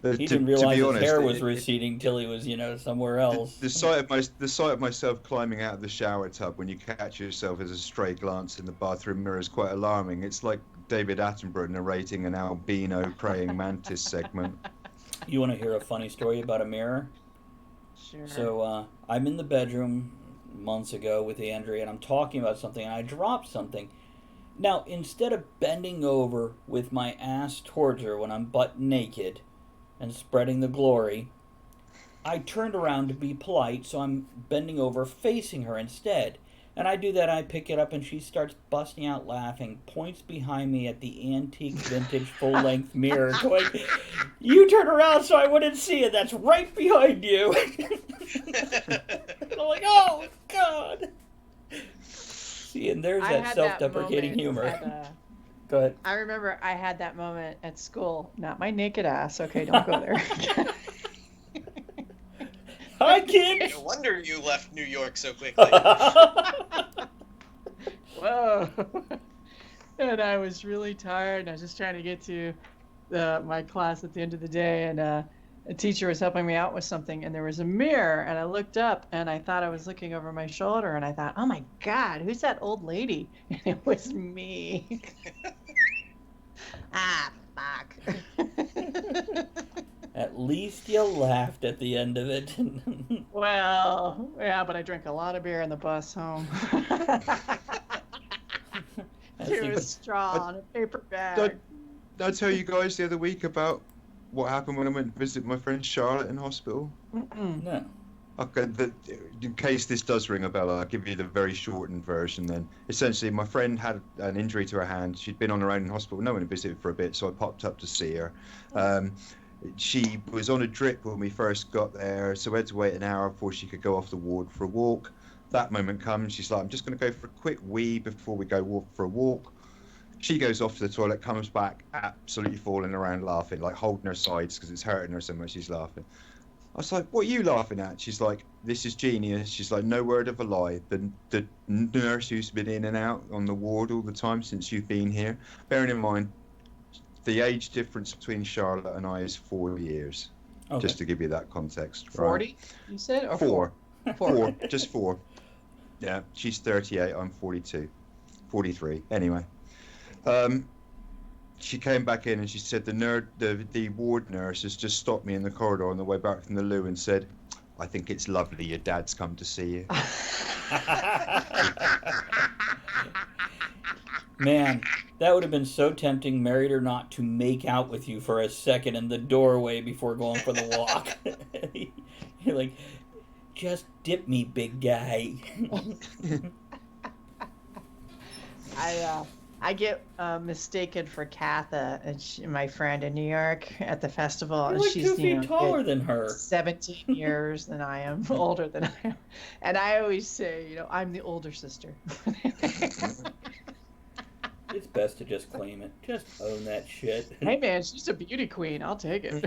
He didn't realize his hair was receding till he was, somewhere else. The sight of myself climbing out of the shower tub when you catch yourself as a stray glance in the bathroom mirror is quite alarming. It's like David Attenborough narrating an albino praying mantis segment. You want to hear a funny story about a mirror? Sure. So I'm in the bedroom months ago with Andrea, and I'm talking about something, and I dropped something. Now, instead of bending over with my ass towards her when I'm butt naked and spreading the glory, I turned around to be polite, so I'm bending over facing her instead. And I do that, I pick it up, and she starts busting out laughing, points behind me at the antique vintage full-length mirror, going, "You turn around so I wouldn't see it, that's right behind you." And I'm like, oh, God. See, and there's I that had self-deprecating moment humor. at, Go ahead. I remember I had that moment at school. Not my naked ass. Okay, don't go there. Hi, kids. No wonder you left New York so quickly. Whoa. And I was really tired, and I was just trying to get to my class at the end of the day, and a teacher was helping me out with something, and there was a mirror, and I looked up, and I thought I was looking over my shoulder, and I thought, oh my God, who's that old lady? And it was me. Fuck. At least you laughed at the end of it. Well, yeah, but I drank a lot of beer on the bus home. Through a straw on a paper bag. Did I tell you guys the other week about what happened when I went to visit my friend Charlotte in hospital? Mm-mm. No. Okay, in case this does ring a bell, I'll give you the very shortened version then. Essentially, my friend had an injury to her hand. She'd been on her own in hospital. No one had visited for a bit, so I popped up to see her. She was on a drip when we first got there, so we had to wait an hour before she could go off the ward for a walk. That moment comes, she's like, I'm just going to go for a quick wee before we go walk for a walk. She goes off to the toilet, comes back, absolutely falling around laughing, like holding her sides because it's hurting her so much she's laughing. I was like, what are you laughing at? She's like, this is genius. She's like, no word of a lie. The nurse who's been in and out on the ward all the time since you've been here, bearing in mind, the age difference between Charlotte and I is 4 years. Okay. Just to give you that context. 40, right? you said? Or Four. Four. Just four. Yeah, she's 38, I'm 42. 43, anyway. She came back in and she said the ward nurse has just stopped me in the corridor on the way back from the loo and said, I think it's lovely your dad's come to see you. Man, that would have been so tempting, married or not, to make out with you for a second in the doorway before going for the walk. You're like, just dip me, big guy. I get mistaken for Katha, and my friend in New York at the festival. You're And like she's 2 feet taller than her. 17 years than I am, older than I am. And I always say, I'm the older sister. It's best to just claim it. Just own that shit. Hey man, she's a beauty queen. I'll take it.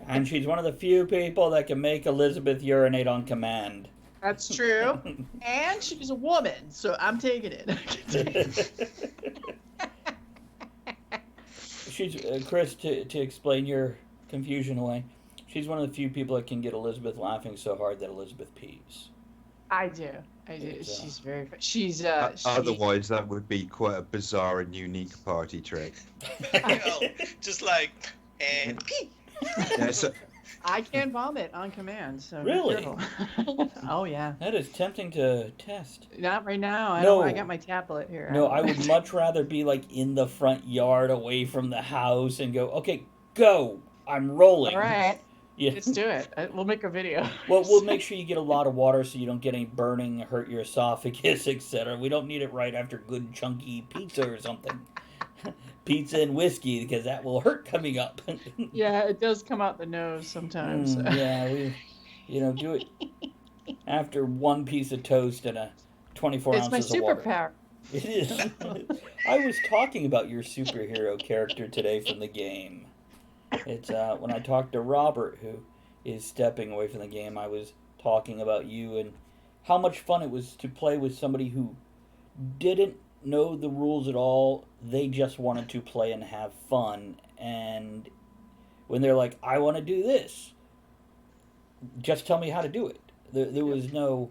And she's one of the few people that can make Elizabeth urinate on command. That's true. And she's a woman, so I'm taking it. She's Chris, to explain your confusion away. She's one of the few people that can get Elizabeth laughing so hard that Elizabeth pees. I do. She's very. She's. Otherwise, that would be quite a bizarre and unique party trick. Just like, and pee. Yeah, so, I can vomit on command. So Really? Oh yeah. That is tempting to test. Not right now. No. I got my tablet here. No, I would much rather be like in the front yard away from the house and go, okay, go. I'm rolling. All right. Yeah. Let's do it. We'll make a video. Well, we'll make sure you get a lot of water so you don't get any burning, hurt your esophagus, etc. We don't need it right after good chunky pizza or something. Pizza and whiskey, because that will hurt coming up. Yeah, it does come out the nose sometimes. Yeah, do it after one piece of toast and a 24 It's my ounces of water. superpower. It is. I was talking about your superhero character today from the game. It's when I talked to Robert, who is stepping away from the game, I was talking about you and how much fun it was to play with somebody who didn't know the rules at all. They just wanted to play and have fun. And when they're like, I want to do this, just tell me how to do it. There was no...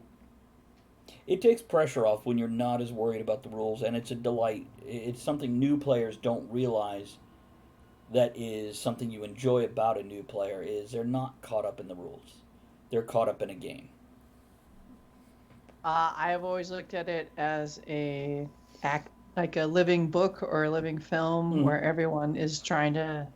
It takes pressure off when you're not as worried about the rules, and it's a delight. It's something new players don't realize that is something you enjoy about a new player is they're not caught up in the rules. They're caught up in a game. I've always looked at it as like a living book or a living film where everyone is trying to,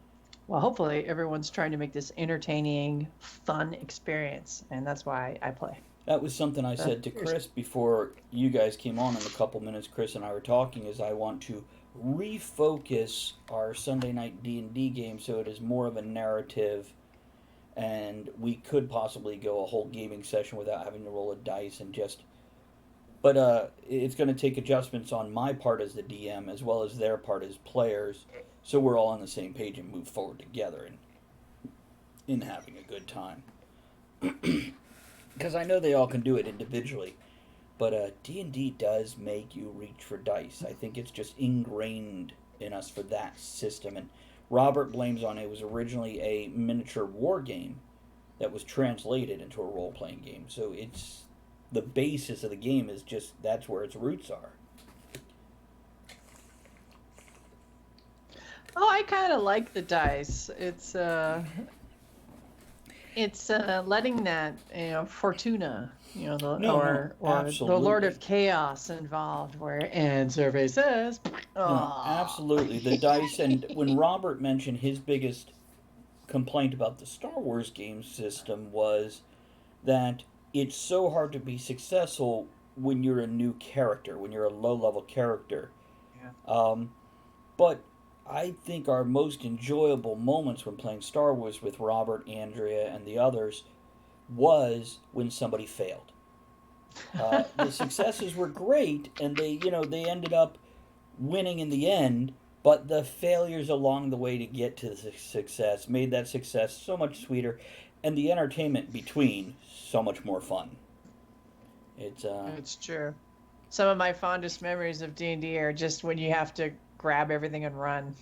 well, hopefully everyone's trying to make this entertaining, fun experience, and that's why I play. That was something I said to Chris before you guys came on in a couple minutes. Chris and I were talking is I want to refocus our Sunday night D&D game so it is more of a narrative, and we could possibly go a whole gaming session without having to roll a dice and just... But it's going to take adjustments on my part as the DM as well as their part as players, so we're all on the same page and move forward together and in having a good time. Because I know they all can do it individually, but D&D does make you reach for dice. I think it's just ingrained in us for that system. And Robert blames on it was originally a miniature war game that was translated into a role-playing game. So it's the basis of the game is just that's where its roots are. Oh, I kind of like the dice. It's letting that Fortuna, or the Lord of Chaos involved, where and survey says, No, absolutely the dice. And when Robert mentioned his biggest complaint about the Star Wars game system was that it's so hard to be successful when you're a new character, when you're a low-level character. Yeah. But I think our most enjoyable moments when playing Star Wars with Robert, Andrea, and the others was when somebody failed. The successes were great, and they ended up winning in the end. But the failures along the way to get to the success made that success so much sweeter, and the entertainment between so much more fun. It's true. Some of my fondest memories of D&D are just when you have to grab everything and run.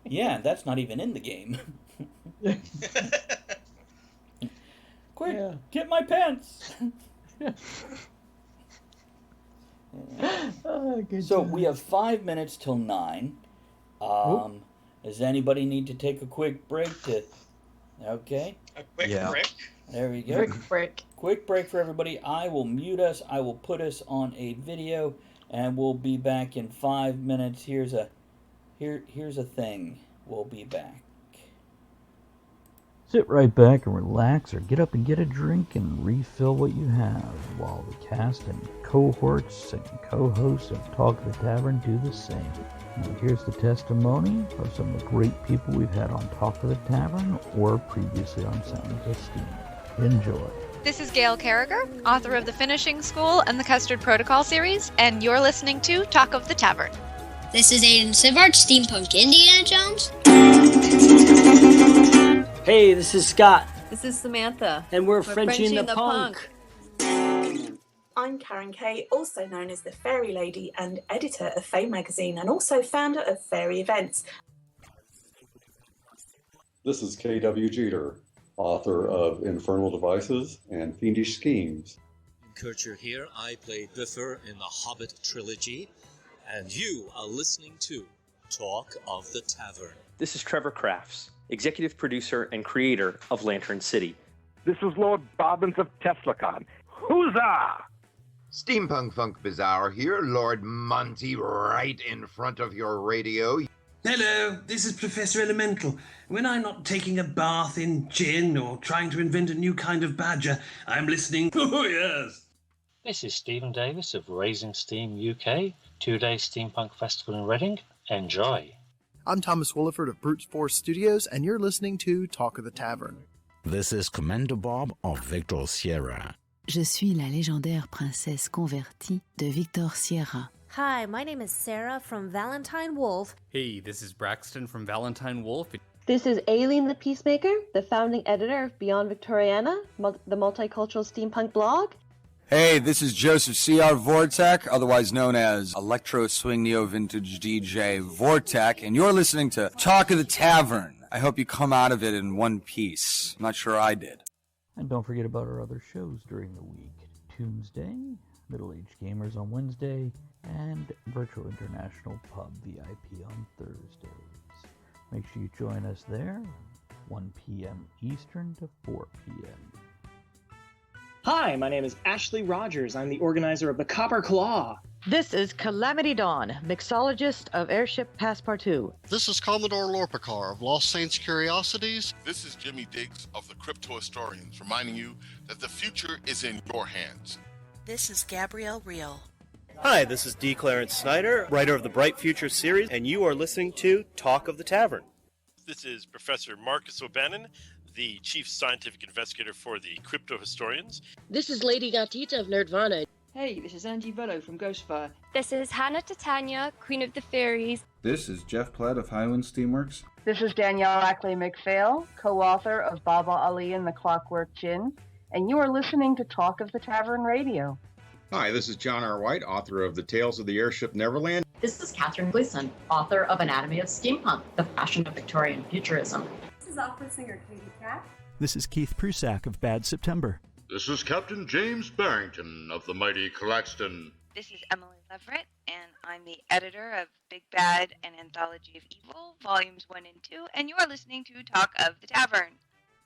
Yeah, that's not even in the game. Quick, get my pants! Oh, good So time. we have 5 minutes till 9. Does anybody need to take a quick break to... Okay, A quick Yeah. break. there we go. Quick break. Quick break for everybody. I will mute us. I will put us on a video, and we'll be back in 5 minutes. Here's a thing. We'll be back. Sit right back and relax, or get up and get a drink and refill what you have, while the cast and cohorts and co-hosts of Talk of the Tavern do the same. And here's the testimony of some of the great people we've had on Talk of the Tavern or previously on Sounds of Steam. Enjoy. This is Gail Carragher, author of The Finishing School and the Custard Protocol series, and you're listening to Talk of the Tavern. This is Aiden Sivart, Steampunk Indiana Jones. Hey, this is Scott. This is Samantha. And we're Frenchie and the Punk. I'm Karen Kay, also known as the Fairy Lady and editor of Fae Magazine and also founder of Fairy Events. This is K.W. Jeter, author of Infernal Devices and Fiendish Schemes. Kircher here. I played Bifur in the Hobbit trilogy, and you are listening to Talk of the Tavern. This is Trevor Crafts, executive producer and creator of Lantern City. This is Lord Bobbins of TeslaCon. Huzzah! Steampunk Funk Bazaar here, Lord Monty, right in front of your radio. Hello, this is Professor Elemental. When I'm not taking a bath in gin or trying to invent a new kind of badger, I'm listening. Oh, yes. This is Stephen Davis of Raising Steam UK, 2-day steampunk festival in Reading. Enjoy. I'm Thomas Williford of Brute Force Studios, and you're listening to Talk of the Tavern. This is Commander Bob of Victor Sierra. Je suis la légendaire princesse convertie de Victor Sierra. Hi, my name is Sarah from Valentine Wolf. Hey, this is Braxton from Valentine Wolf. This is Aileen the Peacemaker, the founding editor of Beyond Victoriana, the multicultural steampunk blog. Hey, this is Joseph C.R. Vortek, otherwise known as Electro Swing Neo Vintage DJ Vortek, and you're listening to Talk of the Tavern. I hope you come out of it in one piece. I'm not sure I did. And don't forget about our other shows during the week. Tuesday, Middle Aged Gamers on Wednesday, and Virtual International Pub VIP on Thursdays. Make sure you join us there, 1 p.m. Eastern to 4 p.m. Hi, my name is Ashley Rogers. I'm the organizer of the Copper Claw. This is Calamity Dawn, mixologist of Airship Passepartout. This is Commodore Lorpicar of Lost Saints Curiosities. This is Jimmy Diggs of the Crypto Historians, reminding you that the future is in your hands. This is Gabrielle Reel. Hi, this is D. Clarence Snyder, writer of the Bright Future series, and you are listening to Talk of the Tavern. This is Professor Marcus O'Bannon, the Chief Scientific Investigator for the Crypto Historians. This is Lady Gatita of Nerdvana. Hey, this is Angie Velo from Ghostfire. This is Hannah Titania, Queen of the Fairies. This is Jeff Platt of Highland Steamworks. This is Danielle Ackley McPhail, co-author of Baba Ali and the Clockwork Gin, and you are listening to Talk of the Tavern Radio. Hi, this is John R. White, author of The Tales of the Airship Neverland. This is Catherine Gleason, author of Anatomy of Steampunk, The Fashion of Victorian Futurism. This is opera singer Katie Cat. This is Keith Prusak of Bad September. This is Captain James Barrington of the mighty Claxton. This is Emily Leverett, and I'm the editor of Big Bad and Anthology of Evil, Volumes 1 and 2, and you are listening to Talk of the Tavern.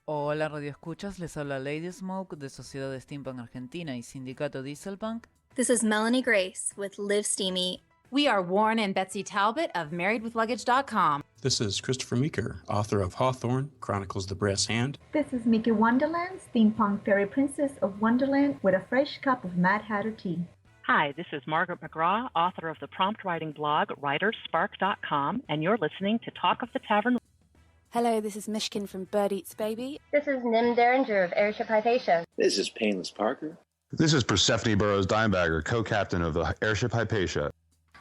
Hola Radio Escuchas, les habla Lady Smoke de Sociedad de Steampunk Argentina y Sindicato Dieselpunk. This is Melanie Grace with Live Steamy. We are Warren and Betsy Talbot of MarriedWithLuggage.com. This is Christopher Meeker, author of Hawthorne, Chronicles the Brass Hand. This is Mickey Wonderland, Steampunk Fairy Princess of Wonderland with a fresh cup of Mad Hatter tea. Hi, this is Margaret McGraw, author of the prompt writing blog writerspark.com, and you're listening to Talk of the Tavern. Hello, this is Mishkin from Bird Eats Baby. This is Nim Derringer of Airship Hypatia. This is Painless Parker. This is Persephone Burroughs Dimebagger, co-captain of the Airship Hypatia.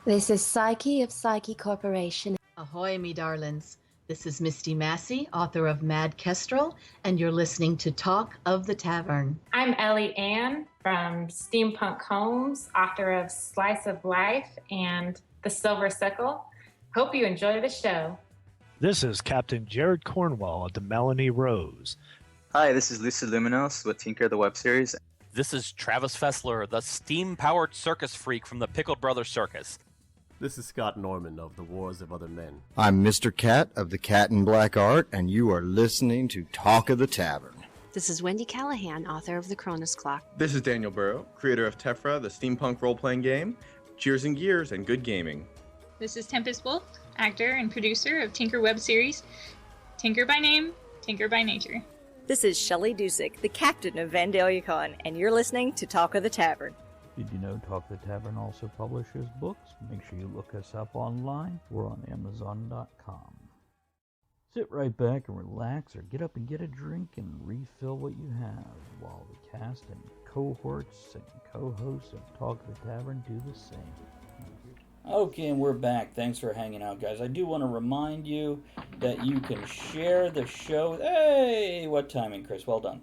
This is Psyche of Psyche Corporation. Ahoy, me darlings. This is Misty Massey, author of Mad Kestrel, and you're listening to Talk of the Tavern. I'm Ellie Ann from Steampunk Homes, author of Slice of Life and The Silver Sickle. Hope you enjoy the show. This is Captain Jared Cornwall of the Melanie Rose. Hi, this is Lucy Luminos with Tinker the Web Series. This is Travis Fessler, the steam-powered circus freak from the Pickled Brothers Circus. This is Scott Norman of The Wars of Other Men. I'm Mr. Cat of The Cat in Black Art, and you are listening to Talk of the Tavern. This is Wendy Callahan, author of The Cronus Clock. This is Daniel Burrow, creator of Tefra, the steampunk role-playing game, Cheers and Gears, and Good Gaming. This is Tempest Wolf, actor and producer of Tinker Web Series. Tinker by name, Tinker by nature. This is Shelley Dusick, the captain of Vandalia Con, and you're listening to Talk of the Tavern. Did you know Talk the Tavern also publishes books? Make sure you look us up online. We're on Amazon.com. Sit right back and relax, or get up and get a drink and refill what you have, while the cast and cohorts and co-hosts of Talk of the Tavern do the same. Okay, and we're back. Thanks for hanging out, guys. I do want to remind you that you can share the show. Hey, what timing, Chris? Well done.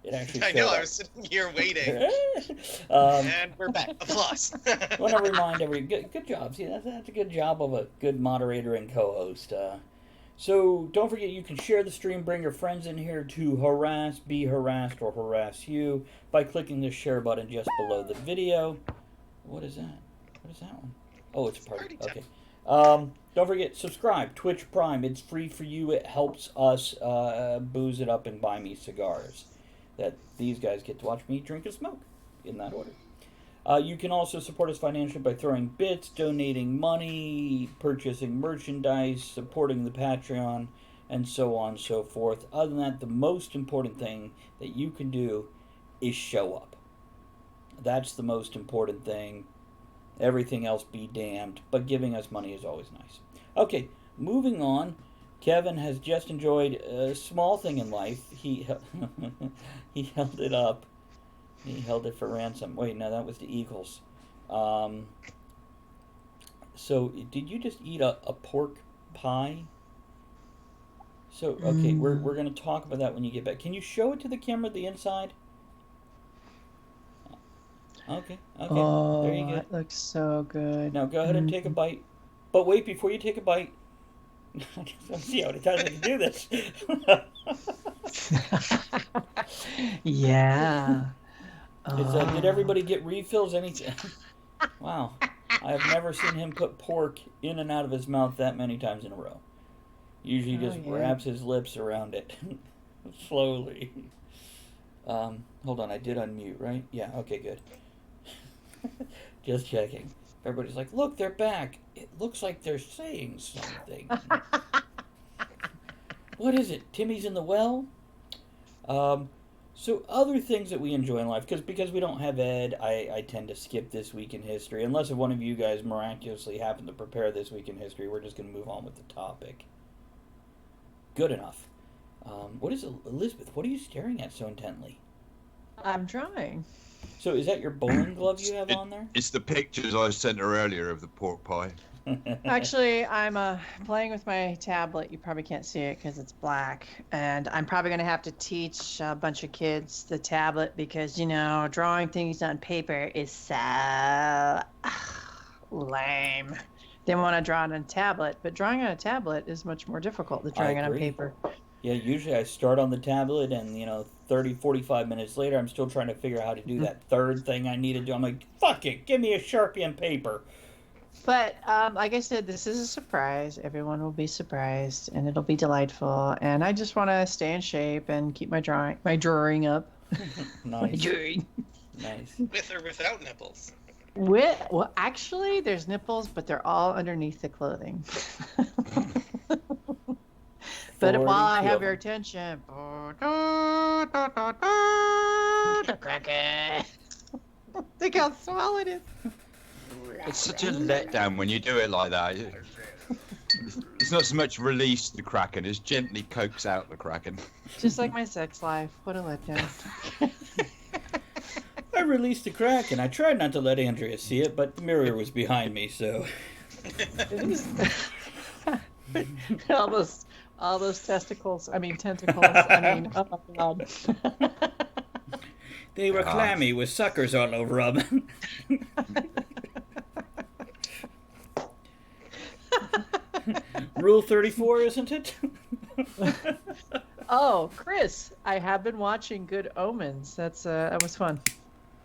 It actually I know, I was sitting here waiting. And we're back. Applause. I want to remind good job. See, that's a good job of a good moderator and co-host. So don't forget, you can share the stream, bring your friends in here to harass, be harassed, or harass you by clicking the share button just below the video. What is that? What is that one? Oh, it's party. Okay. Don't forget, subscribe. Twitch Prime. It's free for you. It helps us booze it up and buy me cigars that these guys get to watch me drink and smoke, in that order. You can also support us financially by throwing bits, donating money, purchasing merchandise, supporting the Patreon, and so on and so forth. Other than that, the most important thing that you can do is show up. That's the most important thing. Everything else be damned, but giving us money is always nice. Okay, moving on. Kevin has just enjoyed a small thing in life. He held it up. He held it for ransom. Wait, no, that was the Eagles. So, did you just eat a pork pie? So, okay, we're going to talk about that when you get back. Can you show it to the camera, the inside? Okay, oh, there you go. That looks so good. Now go ahead and take a bite. But wait, before you take a bite, let's see how many times I can do this. Yeah. Did everybody get refills? Anything? Wow. I have never seen him put pork in and out of his mouth that many times in a row. Usually he just wraps his lips around it. Slowly. Hold on, I did unmute, right? Yeah, okay, good. Just checking. Everybody's like, look, they're back. It looks like they're saying something. What is it? Timmy's in the well? So other things that we enjoy in life, because we don't have Ed, I tend to skip This Week in History. Unless if one of you guys miraculously happen to prepare This Week in History, we're just going to move on with the topic. Good enough. What is Elizabeth? What are you staring at so intently? I'm drawing. So is that your bowling glove you have on there? It's the pictures I sent her earlier of the pork pie. Actually, I'm playing with my tablet. You probably can't see it because it's black. And I'm probably going to have to teach a bunch of kids the tablet because, drawing things on paper is so lame. They want to draw it on a tablet, but drawing on a tablet is much more difficult than drawing it on paper. Yeah, usually I start on the tablet and, 30, 45 minutes later, I'm still trying to figure out how to do that third thing I need to do. I'm like, fuck it, give me a Sharpie and paper. But like I said, this is a surprise. Everyone will be surprised, and it'll be delightful. And I just want to stay in shape and keep my drawing up. Nice. My drawing. Nice. With or without nipples? Well, actually, there's nipples, but they're all underneath the clothing. But while I have your attention, Think how small it is. It's such a letdown when you do it like that. It's not so much release the Kraken, it's gently coax out the Kraken. Just like my sex life. What a letdown. I released the Kraken. I tried not to let Andrea see it, but the mirror was behind me, so... all those testicles. Tentacles. Oh my god. They were clammy with suckers all over them. Rule 34, isn't it? Oh, Chris, I have been watching Good Omens. That was fun.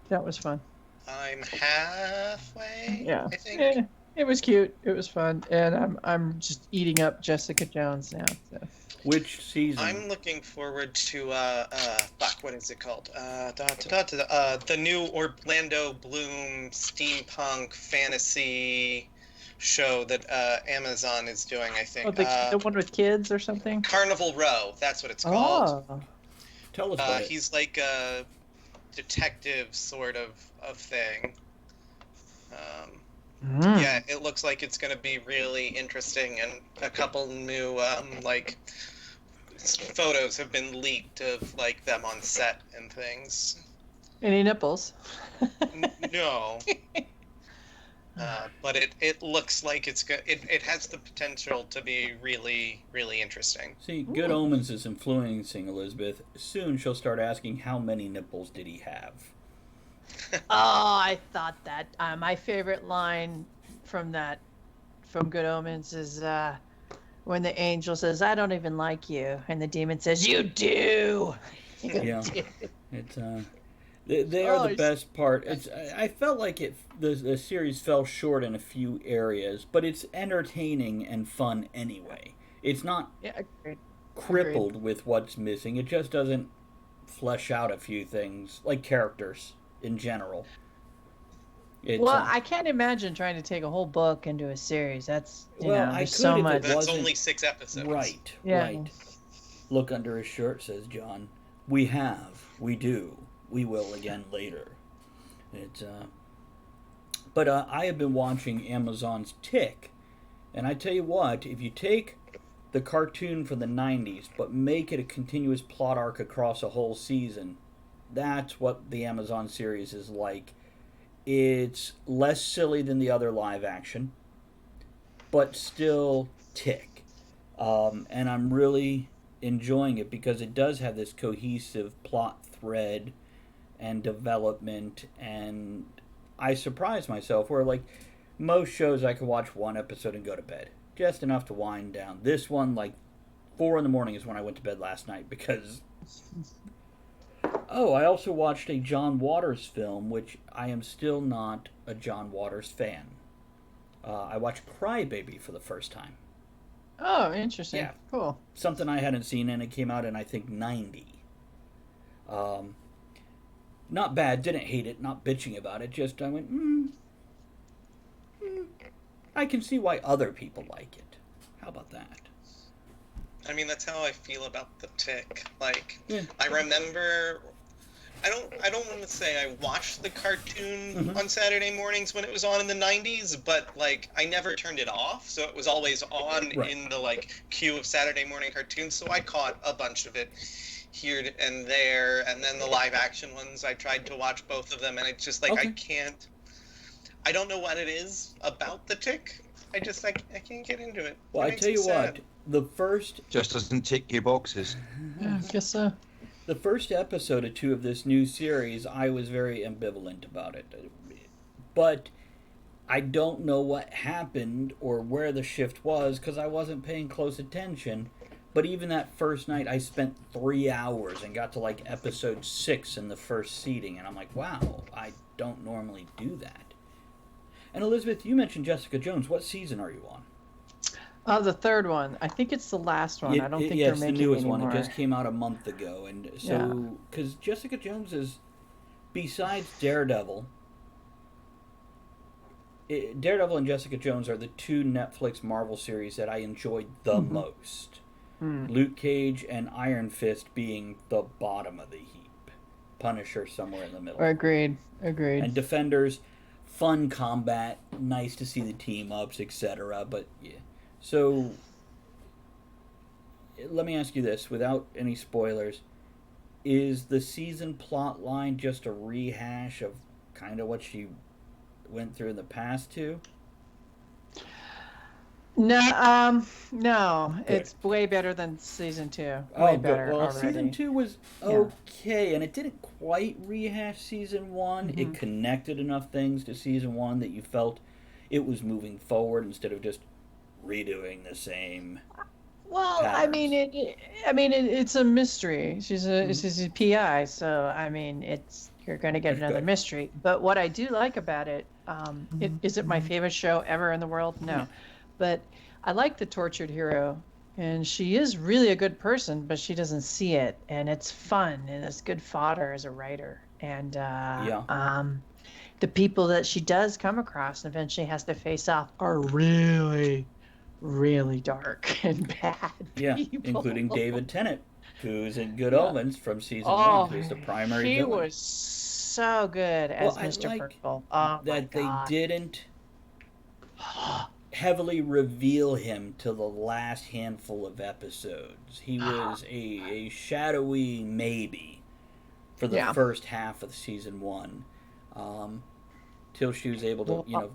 That was fun. I'm halfway. Yeah, I think. Yeah, it was cute. It was fun, and I'm just eating up Jessica Jones now. So. Which season? I'm looking forward to what is it called? The new Orlando Bloom steampunk fantasy show that Amazon is doing, I think. Oh, the one with kids or something? Carnival Row, that's what it's called. Oh. Tell us about it. He's like a detective sort of thing. Yeah, it looks like it's going to be really interesting, and a couple new photos have been leaked of like them on set and things. Any nipples? No. But it looks like it's good. It has the potential to be really, really interesting. See, Good Omens is influencing Elizabeth. Soon she'll start asking how many nipples did he have. Oh, I thought that. My favorite line from Good Omens is when the angel says, "I don't even like you," and the demon says, "You do." Yeah, it's they are the best part. I felt like the series fell short in a few areas, but it's entertaining and fun anyway. It's not crippled with what's missing. It just doesn't flesh out a few things, like characters in general. I can't imagine trying to take a whole book into a series. That's there's so much. That's only 6 episodes. Right, Yeah. right. Look under his shirt, says John. We have, we do, we will again later. But I have been watching Amazon's Tick, and I tell you what, if you take the cartoon from the 90s, but make it a continuous plot arc across a whole season, that's what the Amazon series is like. It's less silly than the other live action, but still Tick. And I'm really enjoying it because it does have this cohesive plot thread and development, and I surprise myself where, like, most shows I could watch one episode and go to bed. Just enough to wind down. This one, like, 4 in the morning is when I went to bed last night because... Oh, I also watched a John Waters film, which I am still not a John Waters fan. I watched Crybaby for the first time. Oh, interesting. Yeah. Cool. Something I hadn't seen, and it came out in, I think, 90. Not bad, didn't hate it, not bitching about it, just I went, I can see why other people like it. How about that? I mean, that's how I feel about the Tick. Like, I remember, I don't want to say I watched the cartoon on Saturday mornings when it was on in the 90s, but, like, I never turned it off, so it was always on in the, like, queue of Saturday morning cartoons, so I caught a bunch of it here and there, and then the live action ones, I tried to watch both of them, and it's just, like, I don't know what it is about the Tick. I can't get into it. Well, I tell you what, the first... Just doesn't tick your boxes. Yeah, I guess so. The first episode or 2 of this new series, I was very ambivalent about it. But I don't know what happened or where the shift was because I wasn't paying close attention. But even that first night, I spent 3 hours and got to, like, episode 6 in the first seating. And I'm like, wow, I don't normally do that. And Elizabeth, you mentioned Jessica Jones. What season are you on? The third one. I think it's the last one. I don't think they're making it's the newest anymore. one. It just came out a month ago. And so, because Jessica Jones is, besides Daredevil, Daredevil and Jessica Jones are the 2 Netflix Marvel series that I enjoyed the most. Luke Cage and Iron Fist being the bottom of the heap. Punisher somewhere in the middle. Agreed. And Defenders, fun combat, nice to see the team ups, etc. But yeah, so let me ask you this, without any spoilers: is the season plot line just a rehash of kind of what she went through in the past too? No, no, Good. it's way better than season 2. Way Oh, better good. Well, already. season 2 was okay, and it didn't quite rehash season 1. Mm-hmm. It connected enough things to season 1 that you felt it was moving forward instead of just redoing the same. Well, I mean, it's a mystery. She's a PI, so I mean, you're going to get another mystery. But what I do like about it, is it my favorite show ever in the world? No, but I like the tortured hero, and she is really a good person, but she doesn't see it, and it's fun and it's good fodder as a writer. And the people that she does come across and eventually has to face off are really dark and bad people. Including David Tennant, who's in Good Omens from season 1, who's the primary villain. He was so good as Mr. Purple. That they didn't heavily reveal him to the last handful of episodes. He was a shadowy maybe for the first half of season 1, till she was able to,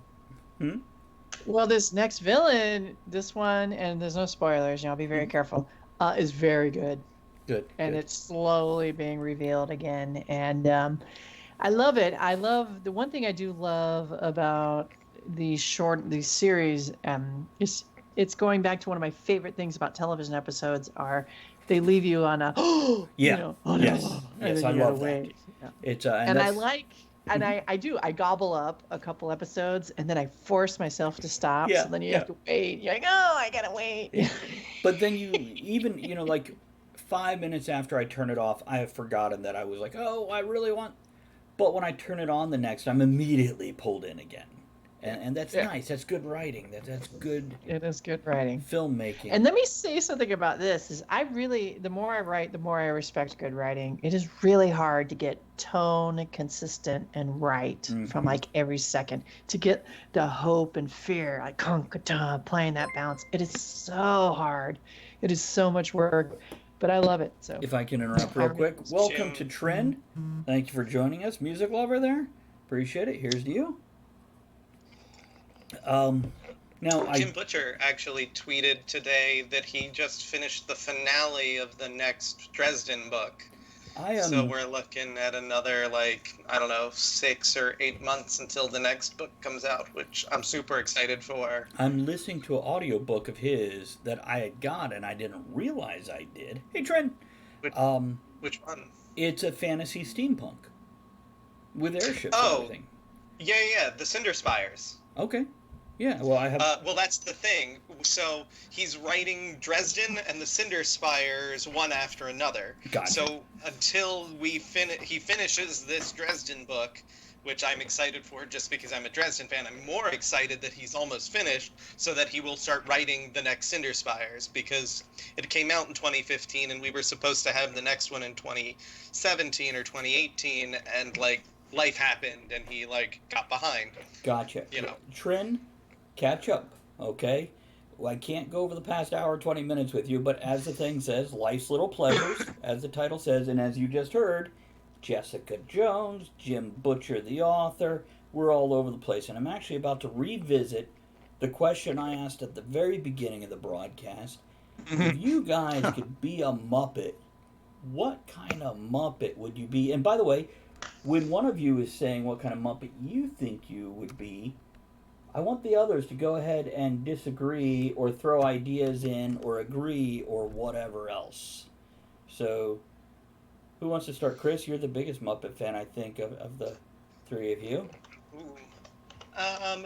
Well, this next villain, this one, and there's no spoilers, I'll be very careful, is very good. Good. And it's slowly being revealed again. And I love it. I love, the one thing I do love about these series, is it's going back to one of my favorite things about television episodes are they leave you on a, yes, I love that. Yeah. It's, and I like... And I gobble up a couple episodes, and then I force myself to stop. Yeah, so then you have to wait. You're like, oh, I gotta wait. But then you even, like 5 minutes after I turn it off, I have forgotten that I was like, oh, I really want. But when I turn it on the next, I'm immediately pulled in again. And that's nice. That's good writing. That's good. It is good writing. Filmmaking. And let me say something about this: is the more I write, the more I respect good writing. It is really hard to get tone consistent and right from like every second. To get the hope and fear, like playing that balance. It is so hard. It is so much work, but I love it. So if I can interrupt real quick, welcome to Trin. Thank you for joining us, music lover. There, appreciate it. Here's to you. Now Jim Butcher actually tweeted today that he just finished the finale of the next Dresden book. So we're looking at another 6 or 8 months until the next book comes out, which I'm super excited for. I'm listening to an audiobook of his that I had got and I didn't realize I did. Hey Trent. Which one? It's a fantasy steampunk with airships and everything. Yeah, the Cinder Spires. Okay. Yeah, well, I have... well, that's the thing. So he's writing Dresden and the Cinder Spires one after another. Gotcha. So until he finishes this Dresden book, which I'm excited for just because I'm a Dresden fan, I'm more excited that he's almost finished so that he will start writing the next Cinder Spires, because it came out in 2015 and we were supposed to have the next one in 2017 or 2018, and life happened and he got behind. Gotcha. Trin, catch up, okay? Well, I can't go over the past hour 20 minutes with you, but as the thing says, life's little pleasures, as the title says, and as you just heard, Jessica Jones, Jim Butcher, the author, we're all over the place, and I'm actually about to revisit the question I asked at the very beginning of the broadcast. If you guys could be a Muppet, what kind of Muppet would you be? And by the way, when one of you is saying what kind of Muppet you think you would be, I want the others to go ahead and disagree or throw ideas in or agree or whatever else. So, who wants to start? Chris, you're the biggest Muppet fan, I think, of the three of you. I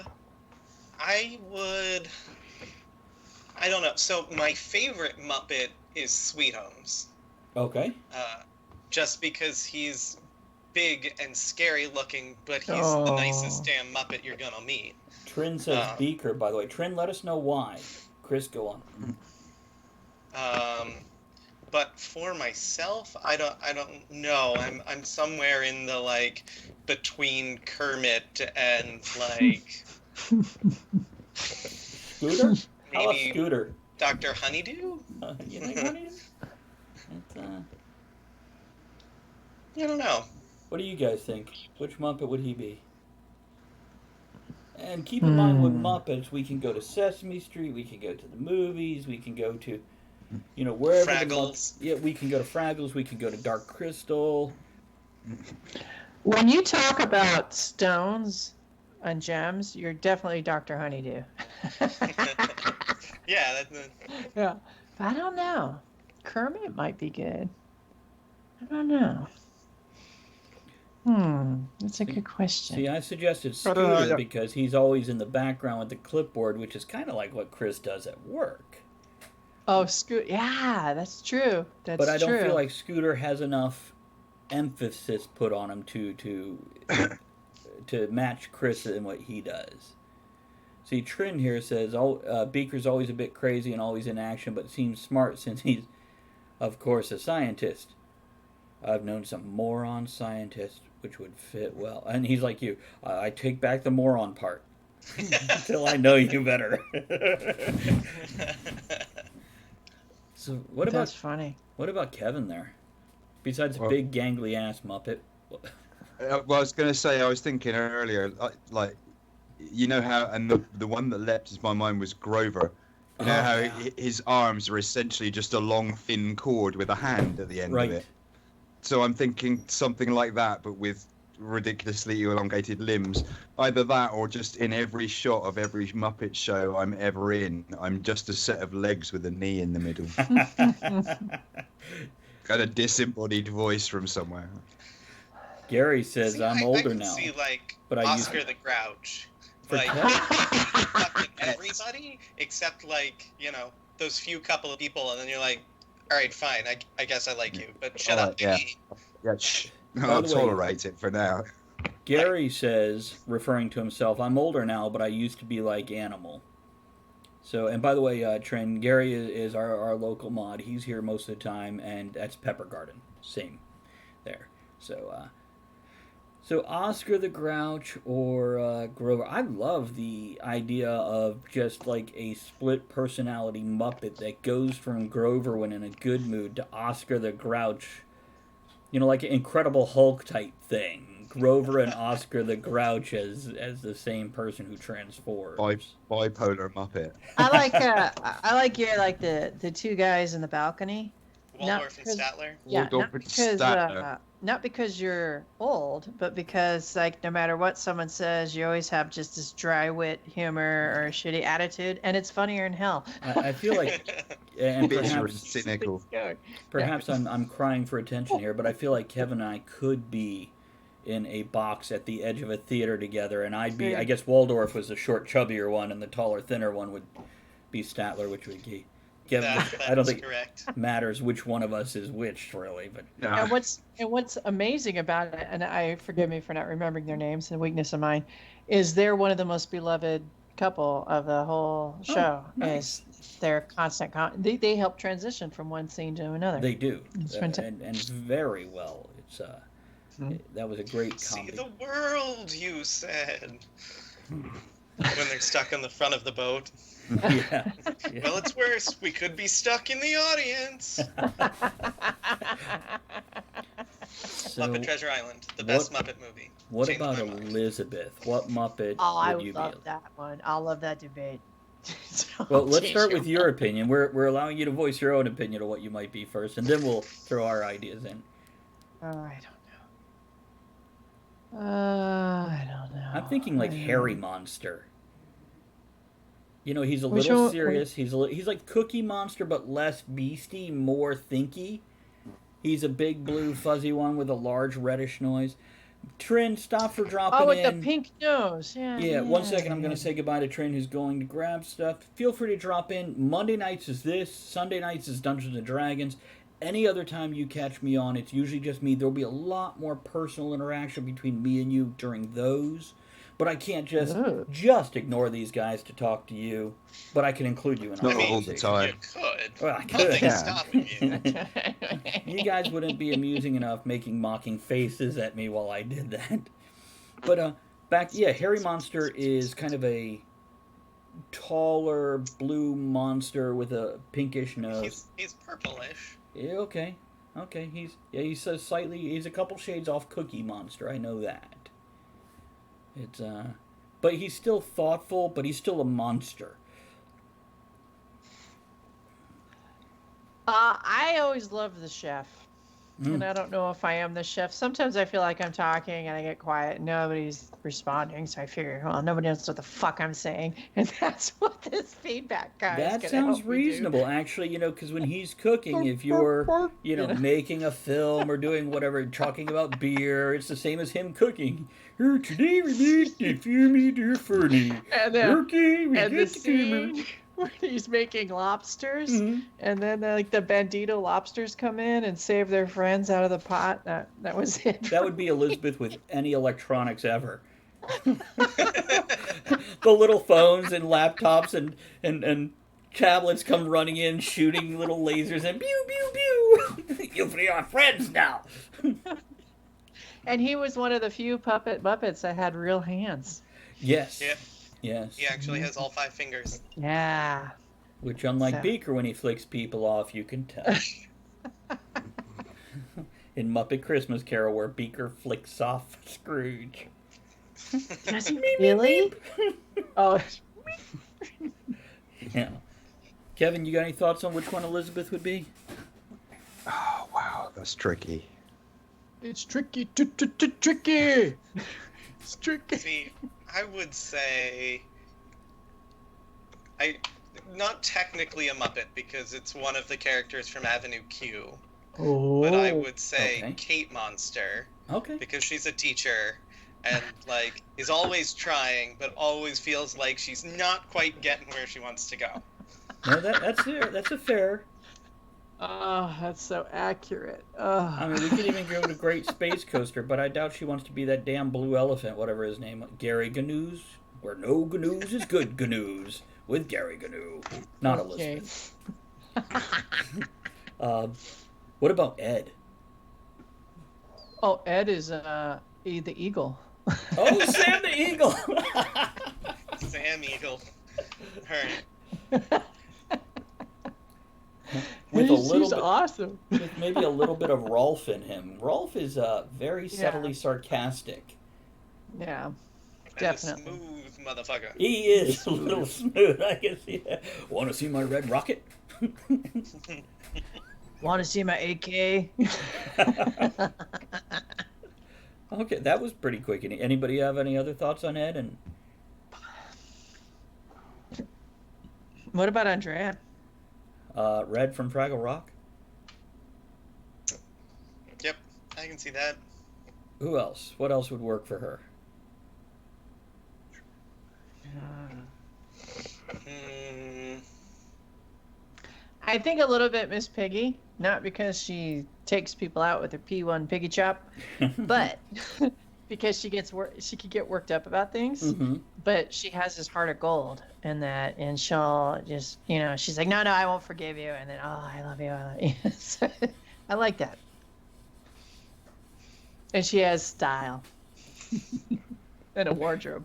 don't know. So my favorite Muppet is Sweet Homes. Okay. Just because he's big and scary looking, but he's the nicest damn Muppet you're gonna meet. Trin says Beaker, by the way. Trin, let us know why. Chris, go on. but for myself, I don't know. I'm somewhere in the like between Kermit and like Scooter? How about maybe Scooter? Dr. Honeydew? You think Honeydew? I don't know. What do you guys think? Which Muppet would he be? And keep in mind, with Muppets, we can go to Sesame Street, we can go to the movies, we can go to, wherever. Fraggles. We can go to Fraggles, we can go to Dark Crystal. When you talk about stones and gems, you're definitely Dr. Honeydew. Yeah. Yeah. But I don't know. Kermit might be good. I don't know. That's a good question. See, I suggested Scooter because he's always in the background with the clipboard, which is kind of like what Chris does at work. Oh, Scooter. Yeah, that's true. That's true. But I don't feel like Scooter has enough emphasis put on him to match Chris in what he does. See, Trin here says, Beaker's always a bit crazy and always in action, but seems smart since he's, of course, a scientist. I've known some moron scientists, which would fit well. And he's like you. I take back the moron part until I know you better. So That's funny. What about Kevin there? Besides a big gangly ass Muppet. Well, I was going to say, I was thinking earlier, like, you know how, and the one that leapt into my mind was Grover. You know how his arms are essentially just a long, thin cord with a hand at the end of it. So I'm thinking something like that, but with ridiculously elongated limbs. Either that, or just in every shot of every Muppet show I'm ever in, I'm just a set of legs with a knee in the middle. Got a disembodied voice from somewhere. Gary says, I'm older I now. see like but Oscar the Grouch. Like fucking everybody except like, those few couple of people, and then you're like, all right, fine, I guess I like you, but shut up. Yeah. I'll tolerate it for now. Gary says, referring to himself, I'm older now, but I used to be like Animal. So, and by the way, Trin, Gary is our local mod. He's here most of the time, and that's Pepper Garden. Same there. So, Oscar the Grouch or Grover. I love the idea of just like a split personality Muppet that goes from Grover when in a good mood to Oscar the Grouch. Like an Incredible Hulk type thing. Grover and Oscar the Grouch as the same person who transforms. Bipolar Muppet. I like your the two guys in the balcony. Waldorf and Statler. Yeah, not because you're old, but because like no matter what someone says, you always have just this dry wit humor or a shitty attitude, and it's funnier than hell. I feel like, and perhaps cynical. Perhaps I'm crying for attention here, but I feel like Kevin and I could be in a box at the edge of a theater together, and I'd be. I guess Waldorf was the short, chubbier one, and the taller, thinner one would be Statler, which would be. I don't think it matters which one of us is which, really. But and what's amazing about it, and I forgive me for not remembering their names, and weakness of mine, is they're one of the most beloved couple of the whole show. Nice. Is their constant they help transition from one scene to another. They do, and very well. It's that was a great comedy. See the world, you said. When they're stuck in the front of the boat. Yeah. Well, it's worse. We could be stuck in the audience. Muppet Treasure Island, the best Muppet movie. What about Elizabeth? What Muppet I would you love be? that one. I love that debate. Well, let's start with your opinion. We're allowing you to voice your own opinion of what you might be first, and then we'll throw our ideas in. I don't know. I'm thinking like Hairy Monster. He's a little serious. He's like Cookie Monster, but less beastie, more thinky. He's a big blue fuzzy one with a large reddish nose. Trin, stop for dropping in. Oh, with the pink nose. Yeah. 1 second. I'm going to say goodbye to Trin, who's going to grab stuff. Feel free to drop in. Monday nights is this. Sunday nights is Dungeons and Dragons. Any other time you catch me on, it's usually just me. There'll be a lot more personal interaction between me and you during those. But I can't just ignore these guys to talk to you. But I can include you in our Not all the time. You could. Well, I could. Nothing's stopping you. You guys wouldn't be amusing enough making mocking faces at me while I did that. But Hairy Monster is kind of a taller blue monster with a pinkish nose. He's purplish. Yeah, okay. He's a couple shades off Cookie Monster. I know that. It's but he's still thoughtful, but he's still a monster. I always loved the chef. And I don't know if I am the chef. Sometimes I feel like I'm talking and I get quiet and nobody's responding. So I figure, well, nobody knows what the fuck I'm saying. And that's what this feedback guy is That sounds reasonable, actually, because when he's cooking, if you're, making a film or doing whatever, talking about beer, it's the same as him cooking. Here today we made the Fumi de Fernie. And then, okay, we and get the together. scene where he's making lobsters, and then the bandito lobsters come in and save their friends out of the pot. That was it. That would be Elizabeth with any electronics ever. The little phones and laptops and tablets come running in, shooting little lasers and pew pew pew. You'll be our friends now. And he was one of the few puppet Muppets that had real hands. Yes. Yep. Yes. He actually has all 5 fingers. Yeah. Which, unlike Beaker, when he flicks people off, you can tell. In Muppet Christmas Carol, where Beaker flicks off Scrooge. Does he really? Oh. Yeah. Kevin, you got any thoughts on which one Elizabeth would be? Oh, wow, that's tricky. It's tricky, tricky. It's tricky. See, I would say, not technically a Muppet because it's one of the characters from Avenue Q. Oh. But I would say Kate Monster. Okay. Because she's a teacher and is always trying, but always feels like she's not quite getting where she wants to go. No, that's fair. That's a fair. Oh, that's so accurate. I mean, we could even go to Great Space Coaster, but I doubt she wants to be that damn blue elephant, whatever his name, Gary Gnu's, where no Gnu's is good Gnu's, with Gary Gnu, not Elizabeth. What about Ed? Oh, Ed is the eagle. Oh, Sam the Eagle! Sam Eagle. Her. With He's awesome. With maybe a little bit of Rolf in him. Rolf is very subtly sarcastic. Yeah, definitely. And a smooth motherfucker. He is a little smooth. I can see that. Want to see my red rocket? Want to see my AK? Okay, that was pretty quick. Anybody have any other thoughts on Ed? And what about Andrea? Red from Fraggle Rock. Yep, I can see that. Who else? What else would work for her? I think a little bit Miss Piggy, not because she takes people out with her P1 piggy chop, but because she could get worked up about things. Mm-hmm. But she has this heart of gold, and she'll just, she's like, no, I won't forgive you, and then, oh, I love you. So, I like that. And she has style and a wardrobe.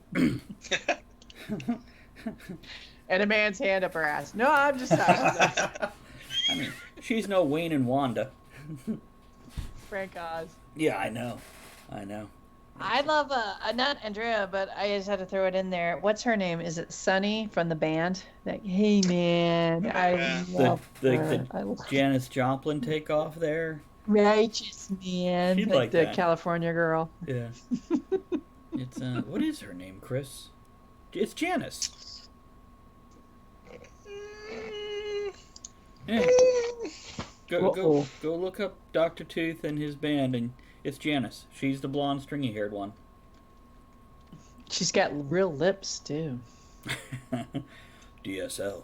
And a man's hand up her ass. No, I'm just not. I mean, she's no Wayne and Wanda. Frank Oz. Yeah, I know. I love, not Andrea, but I just had to throw it in there. What's her name? Is it Sunny from the band? Like, hey, man, I love her. The Janis Joplin takeoff there. Righteous man. She'd like the that. California girl. Yeah. It's, what is her name, Chris? It's Janice. Yeah. Go look up Dr. Tooth and his band, and it's Janice. She's the blonde, stringy-haired one. She's got real lips, too. DSL.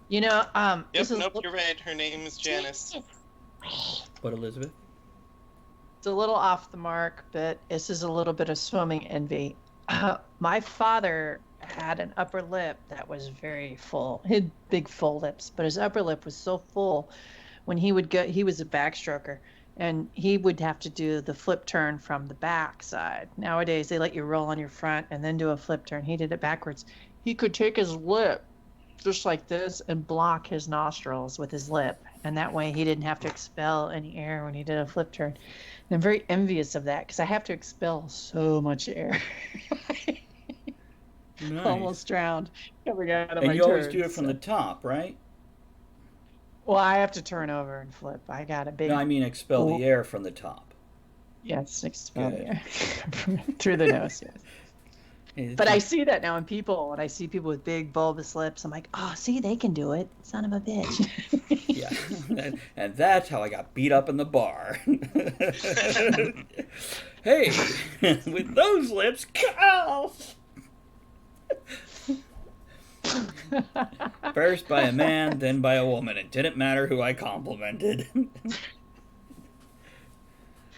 Yep, nope, you're right. Her name is Janice. What, Elizabeth? It's a little off the mark, but this is a little bit of swimming envy. My father had an upper lip that was very full. He had big full lips, but his upper lip was so full when he would go, he was a backstroker, and he would have to do the flip turn from the back side. Nowadays, they let you roll on your front and then do a flip turn. He did it backwards. He could take his lip just like this and block his nostrils with his lip. And that way he didn't have to expel any air when he did a flip turn. And I'm very envious of that because I have to expel so much air. Nice. Almost drowned coming out of And my you always turns, do it from the top, right? Well, I have to turn over and flip. I got a big... No, I mean expel the air from the top. Yes, expel the air through the nose, yes. But I see that now in people. When I see people with big bulbous lips, I'm like, oh, see, they can do it. Son of a bitch. Yeah, and that's how I got beat up in the bar. Hey, with those lips, Carl! First by a man, then by a woman. It didn't matter who I complimented.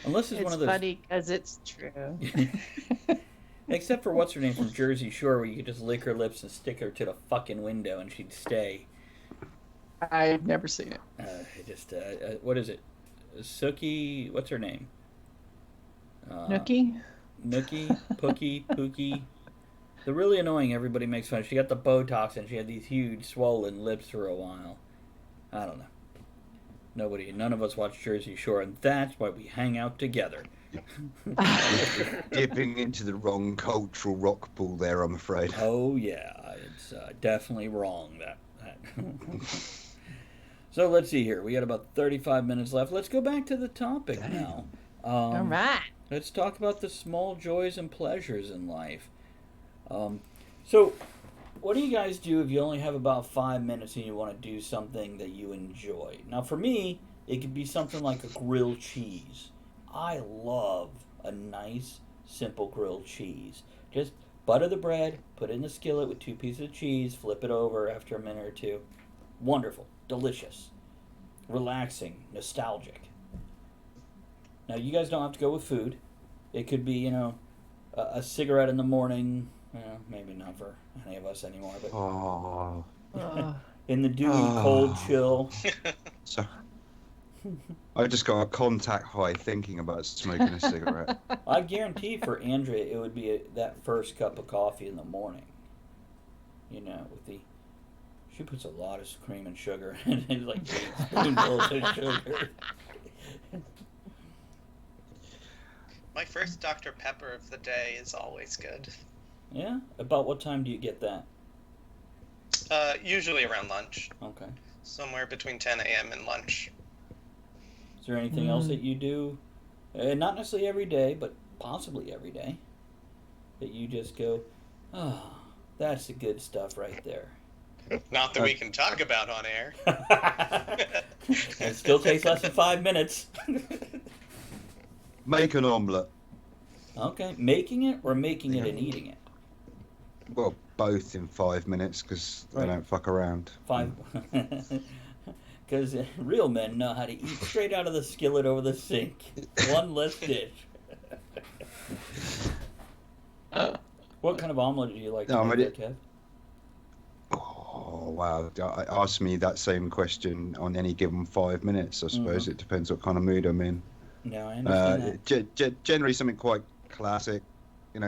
Unless it's one of those... funny because it's true. Except for what's her name from Jersey Shore, where you could just lick her lips and stick her to the fucking window and she'd stay. I've never seen it. What is it? Sookie, what's her name? Nookie? Nookie, Pookie. The really annoying everybody makes fun of. She got the Botox and she had these huge swollen lips for a while. I don't know. None of us watch Jersey Shore, and that's why we hang out together. Dipping into the wrong cultural rock pool there, I'm afraid. Oh yeah, it's definitely wrong. That. So let's see here. We got about 35 minutes left. Let's go back to the topic now. All right. Let's talk about the small joys and pleasures in life. So, what do you guys do if you only have about 5 minutes and you want to do something that you enjoy? Now, for me, it could be something like a grilled cheese. I love a nice, simple grilled cheese. Just butter the bread, put it in the skillet with 2 pieces of cheese, flip it over after a minute or two. Wonderful, delicious, relaxing, nostalgic. Now, you guys don't have to go with food. It could be, a cigarette in the morning. Well, maybe not for any of us anymore, but in the dewy, cold chill. So, I just got a contact high thinking about smoking a cigarette. I guarantee for Andrea it would be that first cup of coffee in the morning. She puts a lot of cream and sugar in it, like 8 spoonfuls of sugar. My first Dr. Pepper of the day is always good. Yeah? About what time do you get that? Usually around lunch. Okay. Somewhere between 10 a.m. and lunch. Is there anything else that you do? Not necessarily every day, but possibly every day. That you just go, oh, that's the good stuff right there. Not that we can talk about on air. It still takes less than 5 minutes. Make an omelette. Okay. Making it or making it and eating it? Well, both in 5 minutes, because they don't fuck around. 5. Because real men know how to eat straight out of the skillet over the sink. One less dish. What kind of omelet do you like to make, Kev? Oh, wow. Ask me that same question on any given 5 minutes, I suppose. It depends what kind of mood I'm in. No, I understand that. Generally something quite classic,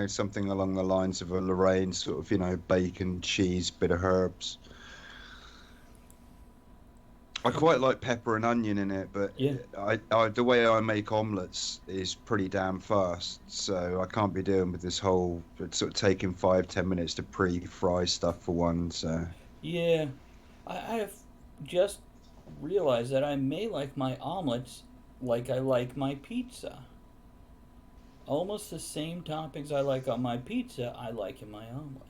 something along the lines of a Lorraine, sort of, bacon, cheese, bit of herbs. I quite like pepper and onion in it, but the way I make omelettes is pretty damn fast, so I can't be dealing with this whole sort of taking 5-10 minutes to pre-fry stuff for one. So yeah, I have just realized that I may like my omelets like I like my pizza. Almost the same toppings I like on my pizza, I like in my omelets.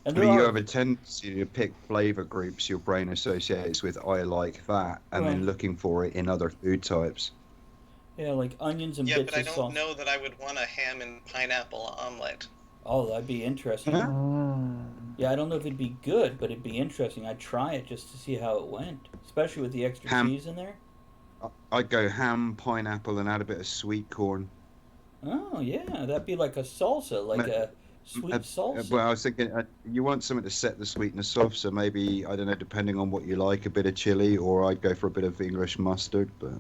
And you have a tendency to pick flavor groups your brain associates with I like that, and then looking for it in other food types. Yeah, like onions and bits of sauce. Yeah, but I don't know that I would want a ham and pineapple omelet. Oh, that'd be interesting. Yeah, I don't know if it'd be good, but it'd be interesting. I'd try it just to see how it went, especially with the extra cheese in there. I'd go ham, pineapple, and add a bit of sweet corn. Oh yeah, that'd be like a salsa, like a sweet salsa. Well, I was thinking you want something to set the sweetness off, so maybe, I don't know, depending on what you like, a bit of chili, or I'd go for a bit of English mustard. But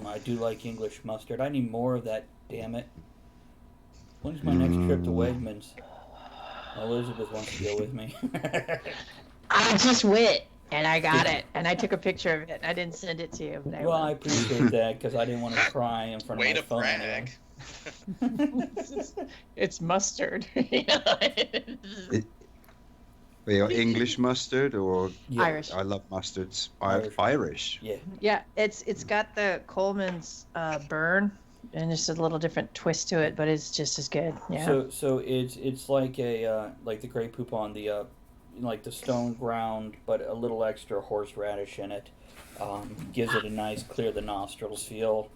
I do like English mustard. I need more of that. Damn it! When's my next trip to Wegmans? Elizabeth wants to go with me. I just went and I got it, and I took a picture of it. I didn't send it to you, but I will. I appreciate that because I didn't want to cry in front of my phone. Brag. It's mustard. English mustard or Irish. I love mustards. Irish. Yeah. Yeah, it's got the Coleman's burn, and just a little different twist to it, but it's just as good. Yeah. So it's like a like the Grey Poupon, the like the stone ground, but a little extra horseradish in it. Gives it a nice clear the nostrils feel.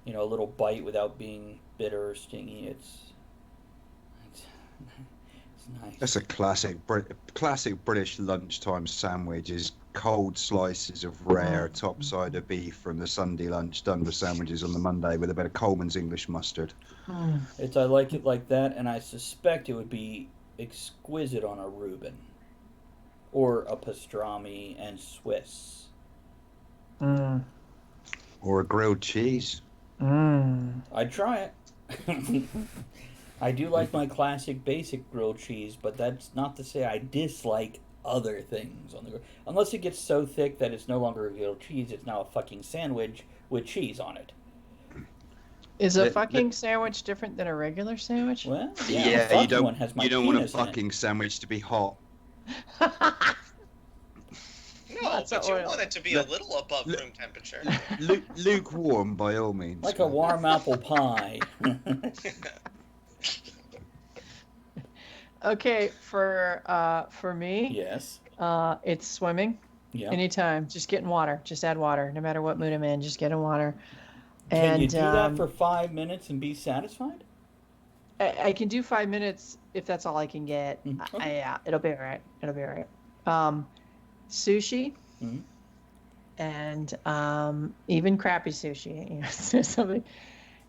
You know, a little bite without being bitter or stingy. It's nice. That's a classic British lunchtime sandwich. Is cold slices of rare topsider beef from the Sunday lunch done with sandwiches on the Monday with a bit of Coleman's English mustard. I like it like that, and I suspect it would be exquisite on a Reuben or a pastrami and Swiss. Or a grilled cheese. I'd try it. I do like my classic basic grilled cheese, but that's not to say I dislike other things on the grill. Unless it gets so thick that it's no longer a grilled cheese, it's now a fucking sandwich with cheese on it. Is a fucking sandwich different than a regular sandwich? Well, yeah, you don't want a penis in fucking sandwich to be hot. No, but you want it to be a little above room temperature. Lukewarm, by all means. Like a warm apple pie. Okay, for me, yes, it's swimming. Yeah. Anytime, just get in water. Just add water, no matter what mood I'm in. Just get in water. Can you do that for 5 minutes and be satisfied? I can do 5 minutes if that's all I can get. Okay. Yeah, it'll be all right. It'll be all right. Sushi, and even crappy sushi. You know, something.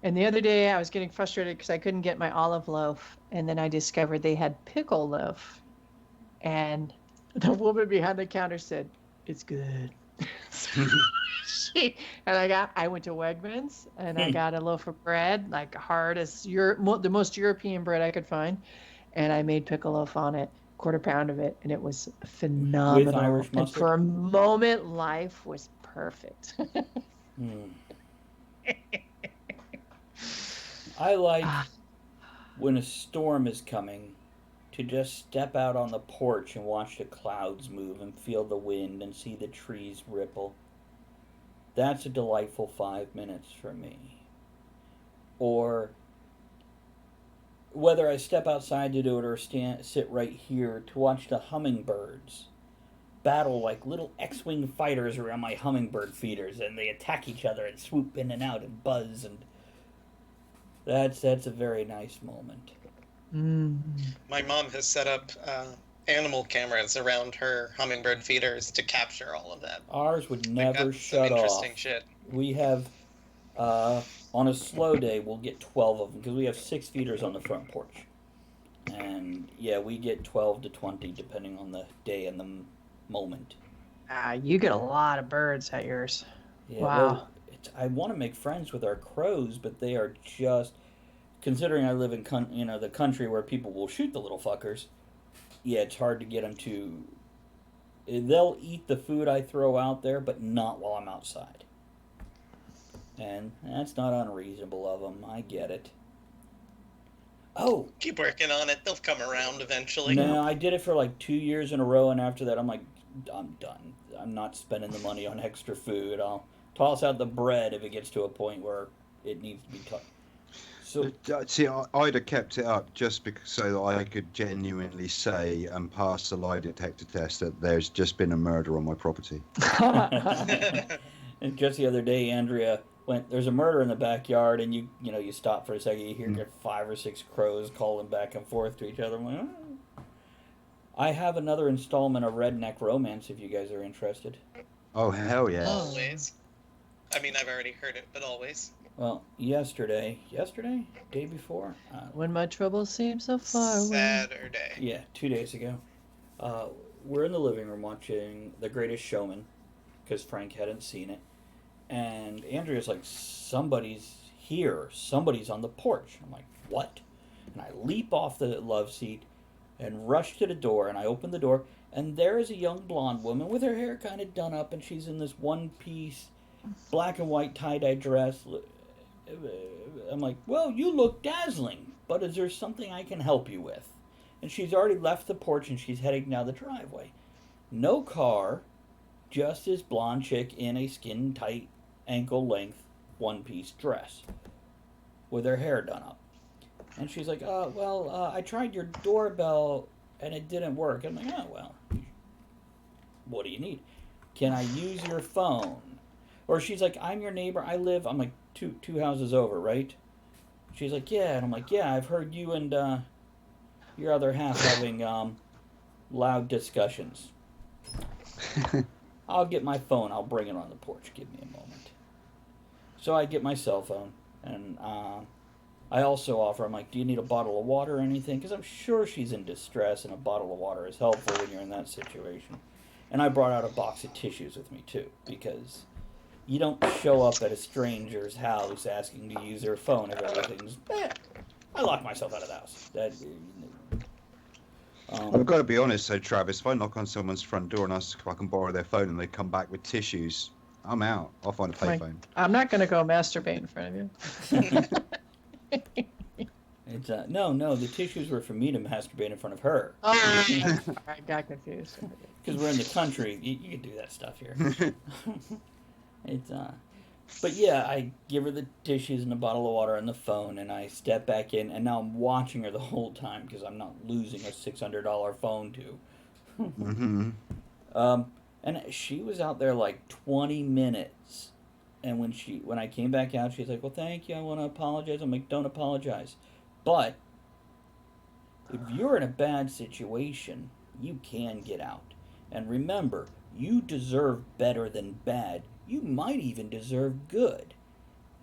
And the other day I was getting frustrated because I couldn't get my olive loaf, and then I discovered they had pickle loaf, and the woman behind the counter said, "It's good." I went to Wegmans and I got a loaf of bread, like hard as the most European bread I could find, and I made pickle loaf on it, quarter pound of it, and it was phenomenal. With Irish and mustard? for a moment, life was perfect. I like when a storm is coming to just step out on the porch and watch the clouds move and feel the wind and see the trees ripple. That's a delightful 5 minutes for me. Or whether I step outside to do it or sit right here to watch the hummingbirds battle like little X-wing fighters around my hummingbird feeders, and they attack each other and swoop in and out and buzz, and that's a very nice moment. My mom has set up animal cameras around her hummingbird feeders to capture all of that. Ours would never shut off. Interesting shit. We have, on a slow day, we'll get 12 of them, because we have 6 feeders on the front porch. And, yeah, we get 12 to 20, depending on the day and the moment. You get a lot of birds at yours. Yeah, wow. Well, I want to make friends with our crows, but they are just, considering I live in the country where people will shoot the little fuckers, yeah, it's hard to get them to, they'll eat the food I throw out there, but not while I'm outside. And that's not unreasonable of them. I get it. Oh! Keep working on it. They'll come around eventually. No, I did it for like 2 years in a row, and after that I'm like, I'm done. I'm not spending the money on extra food. I'll toss out the bread if it gets to a point where it needs to be touched. So, see, I'd have kept it up just so that I could genuinely say and pass the lie detector test that there's just been a murder on my property. And just the other day, Andrea went, "There's a murder in the backyard," and you stop for a second, you hear 5 or 6 crows calling back and forth to each other. I'm like, oh. I have another installment of Redneck Romance if you guys are interested. Oh, hell yeah. Always. I mean, I've already heard it, but always. Well, yesterday, day before, When my troubles seem so far away. Saturday. Yeah, 2 days ago. We're in the living room watching The Greatest Showman because Frank hadn't seen it, and Andrea's like, "Somebody's here. Somebody's on the porch." I'm like, "What?" And I leap off the love seat and rush to the door, and I open the door, and there is a young blonde woman with her hair kind of done up, and she's in this one-piece black and white tie-dye dress. I'm like, "Well, you look dazzling, but is there something I can help you with?" And she's already left the porch, and she's heading down the driveway. No car, just this blonde chick in a skin-tight, ankle-length, one-piece dress with her hair done up. And she's like, I tried your doorbell, and it didn't work." I'm like, "Oh, well, what do you need? Can I use your phone?" Or she's like, "I'm your neighbor. I live," I'm like, two houses over, right? She's like, "Yeah." And I'm like, "Yeah, I've heard you and your other half having loud discussions." "I'll get my phone. I'll bring it on the porch. Give me a moment." So I get my cell phone, and I also offer, I'm like, "Do you need a bottle of water or anything?" Because I'm sure she's in distress, and a bottle of water is helpful when you're in that situation. And I brought out a box of tissues with me, too, because you don't show up at a stranger's house asking to use their phone if everything's... I lock myself out of the house. I've got to be honest, though, Travis. If I knock on someone's front door and ask if I can borrow their phone and they come back with tissues, I'm out. I'll find a payphone. I'm not going to go masturbate in front of you. It's no, the tissues were for me to masturbate in front of her. Oh, I got confused. Because we're in the country, you can do that stuff here. But yeah, I give her the tissues and a bottle of water and the phone, and I step back in, and now I'm watching her the whole time because I'm not losing a $600 phone to. And she was out there like 20 minutes, and when I came back out, she's like, "Well, thank you. I want to apologize." I'm like, "Don't apologize." But if you're in a bad situation, you can get out. And remember, you deserve better than bad. You might even deserve good.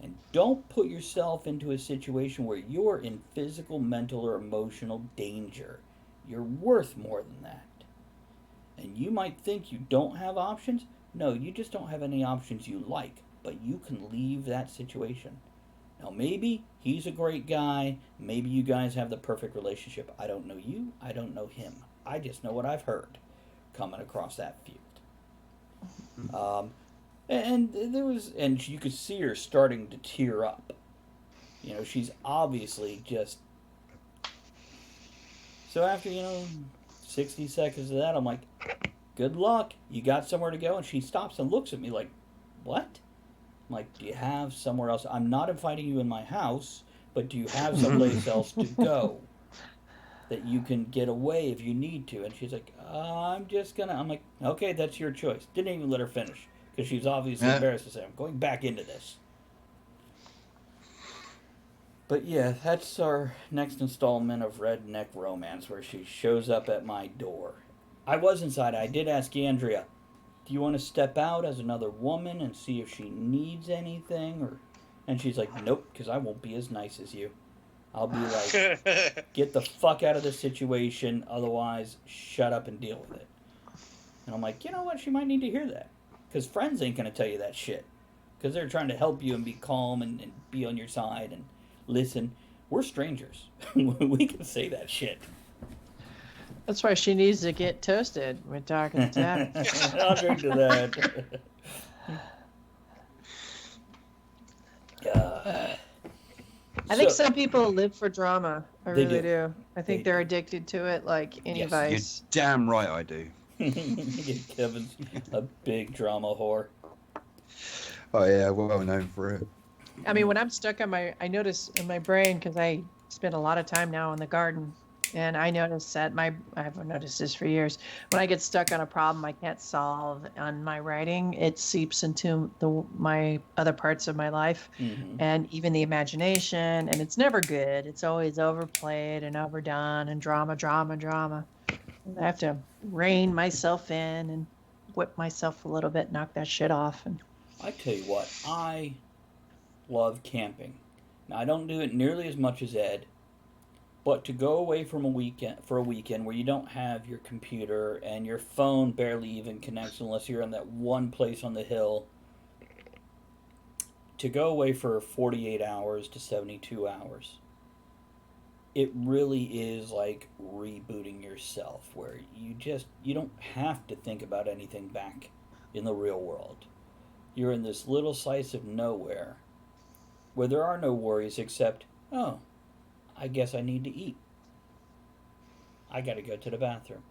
And don't put yourself into a situation where you're in physical, mental, or emotional danger. You're worth more than that. And you might think you don't have options. No, you just don't have any options you like. But you can leave that situation. Now, maybe he's a great guy. Maybe you guys have the perfect relationship. I don't know you. I don't know him. I just know what I've heard coming across that field. And you could see her starting to tear up. You know, she's obviously just... So after, 60 seconds of that, I'm like, "Good luck. You got somewhere to go?" And she stops and looks at me like, "What?" I'm like, "Do you have somewhere else? I'm not inviting you in my house, but do you have someplace else to go that you can get away if you need to?" And she's like, I'm like, "Okay, that's your choice." Didn't even let her finish because she's obviously embarrassed to say, "I'm going back into this." But yeah, that's our next installment of Redneck Romance, where she shows up at my door. I was inside. I did ask Andrea, "Do you want to step out as another woman and see if she needs anything?" And she's like, "Nope, because I won't be as nice as you. I'll be like, get the fuck out of this situation, otherwise shut up and deal with it." And I'm like, you know what? She might need to hear that. Because friends ain't going to tell you that shit. Because they're trying to help you and be calm and be on your side and listen. We're strangers. We can say that shit. That's why she needs to get toasted. We're talking to Tavern. I'll drink to that. I think some people live for drama. I They really do. do. I think they're addicted to it like any vice. You're damn right I do. Kevin's a big drama whore. Oh yeah, well known for it. I mean, when I'm stuck on I notice in my brain, because I spend a lot of time now in the garden, and I notice that I've noticed this for years. When I get stuck on a problem I can't solve on my writing, it seeps into my other parts of my life, and even the imagination, and it's never good. It's always overplayed and overdone and drama. I have to rein myself in and whip myself a little bit, knock that shit off, and I tell you what, I love camping. Now, I don't do it nearly as much as Ed, but to go away from a weekend where you don't have your computer and your phone barely even connects unless you're in that one place on the hill, to go away for 48 hours to 72 hours, it really is like rebooting yourself, where you don't have to think about anything back in the real world. You're in this little slice of nowhere where there are no worries except, oh, I guess I need to eat. I gotta go to the bathroom.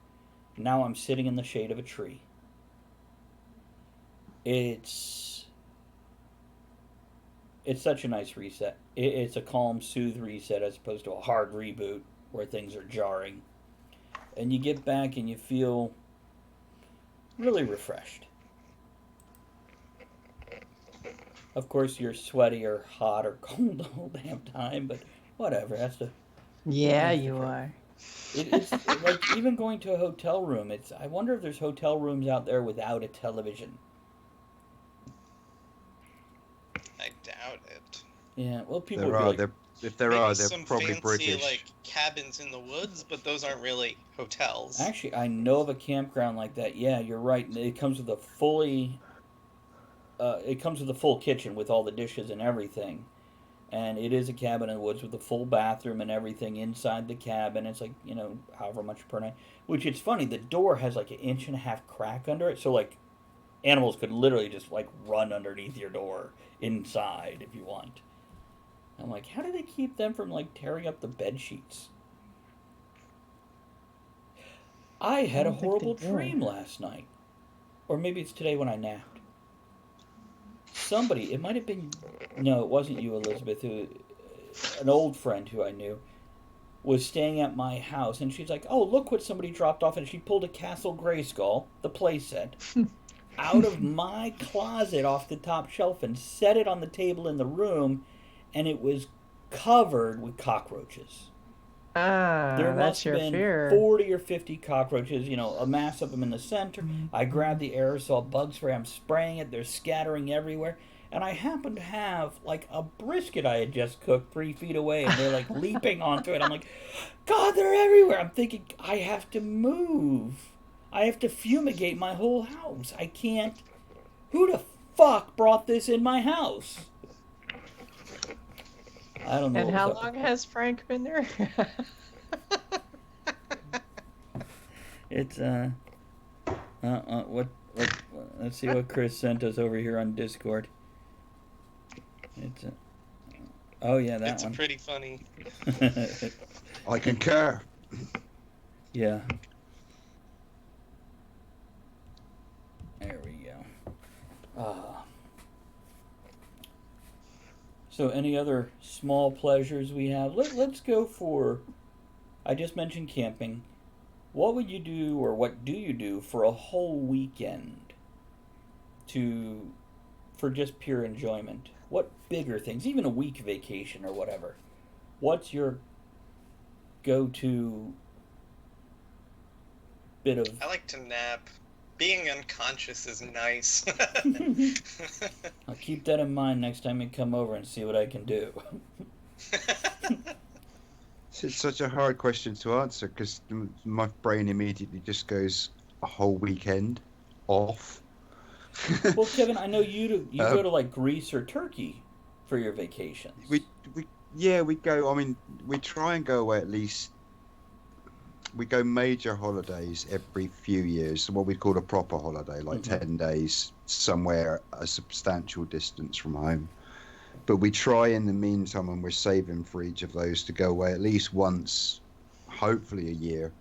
Now I'm sitting in the shade of a tree. It's such a nice reset. It's a calm, soothe reset as opposed to a hard reboot where things are jarring. And you get back and you feel really refreshed. Of course, you're sweaty or hot or cold the whole damn time, but whatever. That's the Yeah, you are. It's like even going to a hotel room. I wonder if there's hotel rooms out there without a television. I doubt it. Yeah, well, people There would be are. like, If there Maybe are, they're some probably fancy, British. like cabins in the woods, but those aren't really hotels. actually, I know of a campground like that. Yeah, you're right. It comes with a full kitchen with all the dishes and everything. And it is a cabin in the woods with a full bathroom and everything inside the cabin. It's like, however much per night. Which, it's funny, the door has like an 1.5-inch crack under it. So, like, animals could literally just, like, run underneath your door inside if you want. I'm like, how do they keep them from, like, tearing up the bed sheets? I had a horrible dream last night. Or maybe it's today when I napped. Somebody, it might have been, no, it wasn't you, Elizabeth, an old friend who I knew, was staying at my house, and she's like, oh, look what somebody dropped off, and she pulled a Castle Grayskull, the playset, out of my closet off the top shelf and set it on the table in the room, and it was covered with cockroaches. There that's must your have been fear. 40 or 50 cockroaches, a mass of them in the center. I grab the aerosol bug spray, I'm spraying it, they're scattering everywhere. And I happen to have, like, a brisket I had just cooked 3 feet away, and they're, like, leaping onto it. I'm like, God, they're everywhere. I'm thinking, I have to move. I have to fumigate my whole house. I can't. Who the fuck brought this in my house? I don't know. And how long has Frank been there? It's what let's see what Chris sent us over here on Discord. It's oh yeah, that it's one. Pretty funny. I concur. Yeah. There we go. So any other small pleasures we have? Let's go for, I just mentioned camping. What would you do, or what do you do for a whole weekend for just pure enjoyment? What bigger things, even a week vacation or whatever? What's your go-to bit of... I like to nap. Being unconscious is nice. I'll keep that in mind next time you come over and see what I can do. It's such a hard question to answer because my brain immediately just goes a whole weekend off. Well, Kevin, I know you go to like Greece or Turkey for your vacations. We go. I mean, we try and go away at least. We go major holidays every few years, so what we call a proper holiday, like 10 days somewhere a substantial distance from home. But we try in the meantime, and we're saving for each of those, to go away at least once, hopefully a year,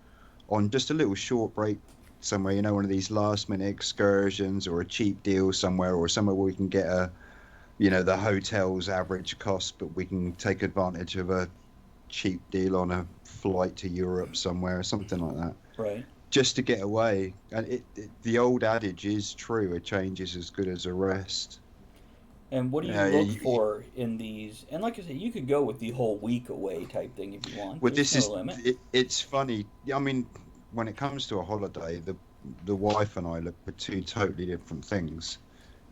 on just a little short break somewhere, one of these last minute excursions or a cheap deal somewhere, or somewhere where we can get the hotel's average cost, but we can take advantage of a cheap deal on a flight to Europe somewhere, something like that. Right. Just to get away. And the old adage is true, a change is as good as a rest. And what do you look for in these? And like I said, you could go with the whole week away type thing if you want. Well, There's no limit. It's funny. I mean, when it comes to a holiday, the wife and I look for two totally different things.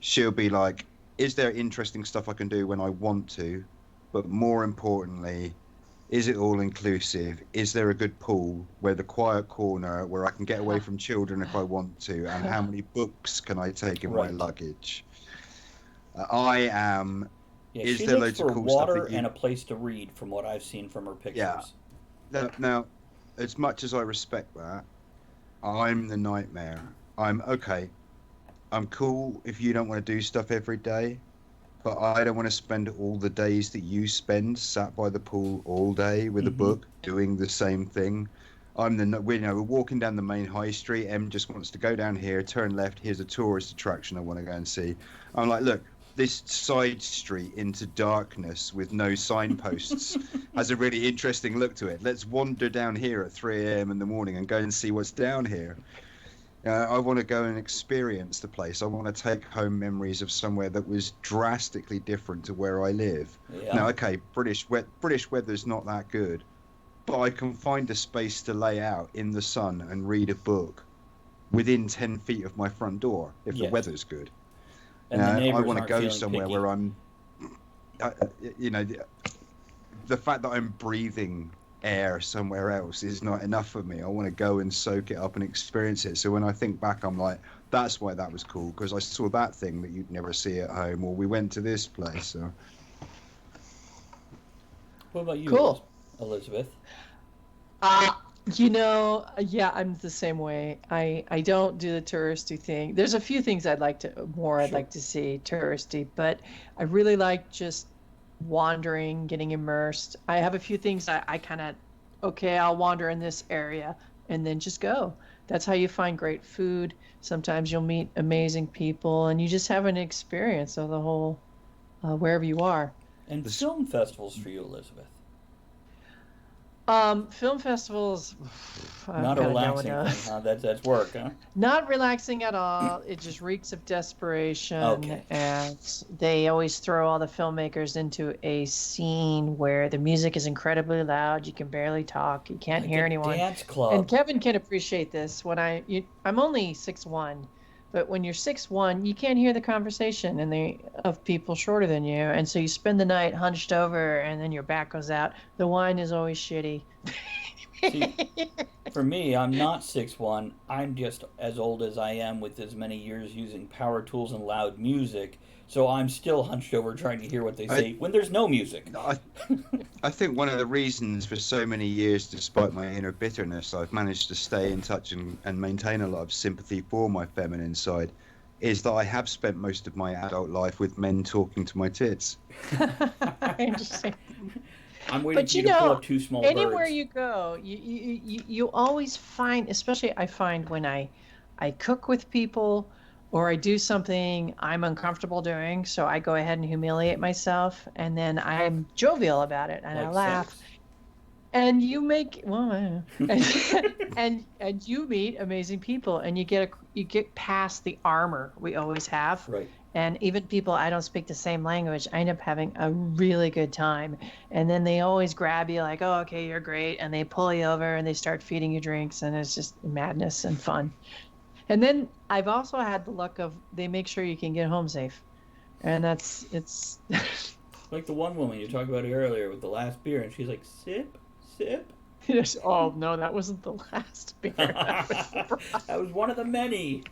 she'll be like, is there interesting stuff I can do when I want to? But more importantly, is it all inclusive? Is there a good pool where the quiet corner where I can get away from children if I want to? And how many books can I take in my luggage? I am. Yeah, is she there looks loads for of cool water stuff that you... and a place to read, from what I've seen from her pictures. Yeah. Now, as much as I respect that, I'm the nightmare. I'm okay. I'm cool if you don't want to do stuff every day, but I don't want to spend all the days that you spend sat by the pool all day with a book doing the same thing. We're walking down the main high street. Em just wants to go down here, turn left. Here's a tourist attraction I want to go and see. I'm like, look, this side street into darkness with no signposts has a really interesting look to it. Let's wander down here at 3 a.m. in the morning and go and see what's down here. I want to go and experience the place. I want to take home memories of somewhere that was drastically different to where I live. Yeah. Now, okay, British weather's not that good, but I can find a space to lay out in the sun and read a book within 10 feet of my front door if the weather's good. And the neighbors I want to aren't go feeling somewhere picky. where I'm, the fact that I'm breathing air somewhere else is not enough for me. I want to go and soak it up and experience it. So when I think back, I'm like, that's why that was cool, because I saw that thing that you'd never see at home, or we went to this place. So. What about you, Cool. Elizabeth? Yeah, I'm the same way. I don't do the touristy thing. There's a few things I'd like to see touristy, but I really like just wandering, getting immersed. I have a few things I kind of, okay, I'll wander in this area and then just go. That's how you find great food. Sometimes you'll meet amazing people and you just have an experience of the whole, wherever you are. And film festivals for you, Elizabeth? Film festivals. Not a relaxing thing, huh? That's work, huh? Not relaxing at all. It just reeks of desperation. Okay. And they always throw all the filmmakers into a scene where the music is incredibly loud. You can barely talk. You can't hear anyone. Dance club. And Kevin can appreciate this. When I'm only 6'1", but when you're 6'1", you can't hear the conversation of people shorter than you, and so you spend the night hunched over, and then your back goes out. The wine is always shitty. See, for me, I'm not 6'1". I'm just as old as I am, with as many years using power tools and loud music. So I'm still hunched over trying to hear what they say when there's no music. I think one of the reasons for so many years, despite my inner bitterness, I've managed to stay in touch and maintain a lot of sympathy for my feminine side, is that I have spent most of my adult life with men talking to my tits. Interesting. I'm waiting for you to pull up two small anywhere birds. you go, you always find, especially I find when I cook with people or I do something I'm uncomfortable doing, so I go ahead and humiliate myself, and then I'm jovial about it, and I laugh. Sex. And you make and you meet amazing people, and you get past the armor we always have. Right. And even people I don't speak the same language, I end up having a really good time. And then they always grab you like, oh, okay, you're great. And they pull you over and they start feeding you drinks, and it's just madness and fun. And then I've also had the luck of they make sure you can get home safe. And it's like the one woman you talked about earlier with the last beer, and she's like, sip, sip. Yes. Oh, no, that wasn't the last beer. That was one of the many.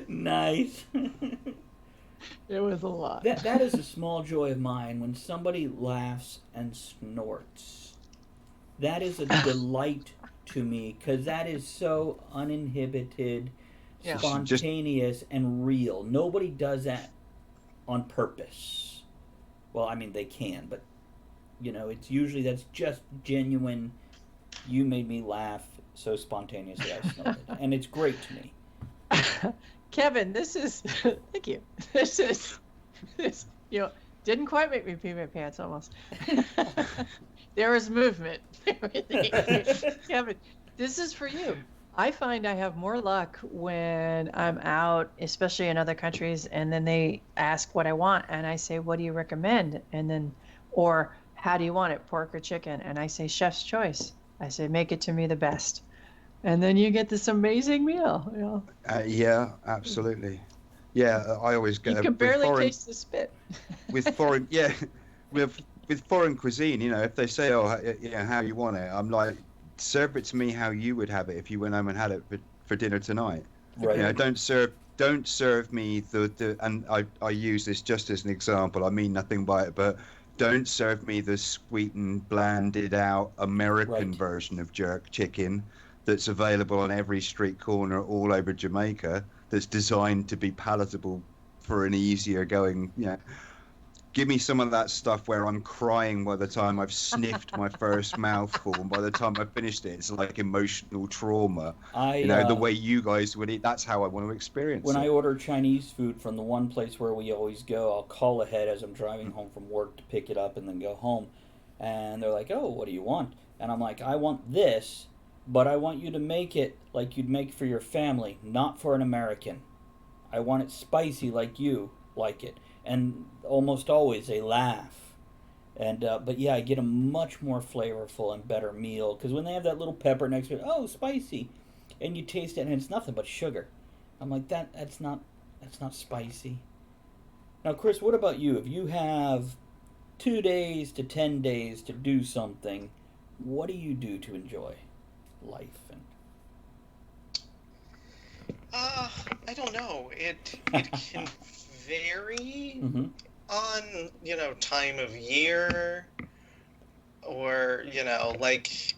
Nice. It was a lot. That is a small joy of mine when somebody laughs and snorts. That is a delight to me, because that is so uninhibited, spontaneous, and real. Nobody does that on purpose. Well, I mean, they can, but it's usually that's just genuine. You made me laugh so spontaneously I snorted, and it's great to me. Kevin, this is thank you. This didn't quite make me pee my pants almost. There was movement. Kevin, this is for you. I find I have more luck when I'm out, especially in other countries, and then they ask what I want, and I say, what do you recommend? And then, or how do you want it, pork or chicken? And I say, chef's choice. I say, make it to me the best. And then you get this amazing meal. You know? Yeah, absolutely. Yeah, I always You get can with barely foreign, taste the spit. with foreign, yeah, with foreign cuisine. You know, if they say, "Oh, you know, how you want it," I'm like, serve it to me how you would have it if you went home and had it for dinner tonight. Right. You know, don't serve me the and I use this just as an example. I mean nothing by it, but don't serve me the sweetened, blanded out American version of jerk chicken that's available on every street corner all over Jamaica. That's designed to be palatable for an easier going. You know, give me some of that stuff where I'm crying by the time I've sniffed my first mouthful, and by the time I've finished it, it's like emotional trauma. You know, the way you guys would eat, that's how I want to experience When it. I order Chinese food from the one place where we always go, I'll call ahead as I'm driving home from work to pick it up and then go home. And they're like, "Oh, what do you want?" And I'm like, "I want this, but I want you to make it like you'd make for your family, not for an American. I want it spicy like you like it." And almost always they laugh. And but yeah, I get a much more flavorful and better meal, because when they have that little pepper next to it, oh, spicy, and you taste it and it's nothing but sugar. I'm like, that's not spicy. Now, Chris, what about you? If you have 2 days to 10 days to do something, what do you do to enjoy life? And I don't know. It can vary on, you know, time of year, or, you know, like,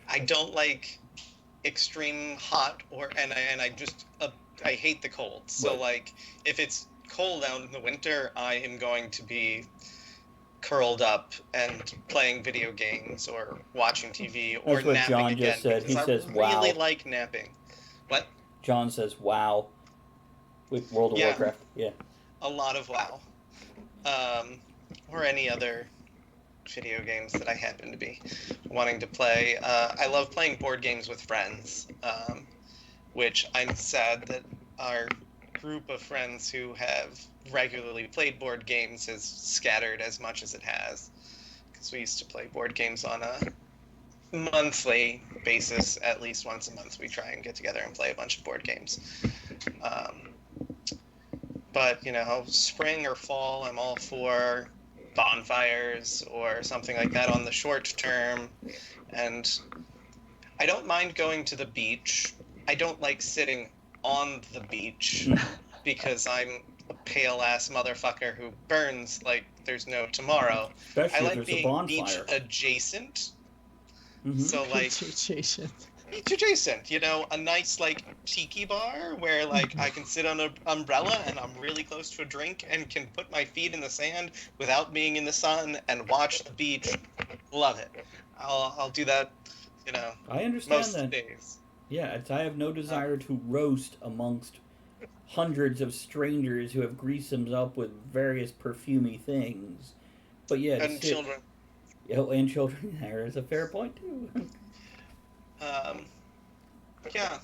I don't like extreme hot, and I hate the cold. So like, if it's cold out in the winter, I am going to be curled up and playing video games or watching TV or that's what napping John again, just said. He because says, I "Wow." really like napping. What? John says, "Wow." With World of Warcraft, yeah. A lot of WoW, or any other video games that I happen to be wanting to play. I love playing board games with friends, which I'm sad that our group of friends who have regularly played board games has scattered as much as it has, because we used to play board games on a monthly basis. At least once a month we try and get together and play a bunch of board games. But, you know, spring or fall, I'm all for bonfires or something like that on the short term. And I don't mind going to the beach. I don't like sitting on the beach because I'm a pale-ass motherfucker who burns like there's no tomorrow. Especially I if like there's a being bonfire. beach-adjacent. Mhm. So, like... Beach adjacent, you know, a nice, like, tiki bar where, like, I can sit on an umbrella and I'm really close to a drink and can put my feet in the sand without being in the sun and watch the beach. Love it. I'll do that, you know, I understand most that. days. Yeah, I have no desire to roast amongst hundreds of strangers who have greased them up with various perfumey things. But yeah, And children. Oh, and children. There is a fair point too. Yeah.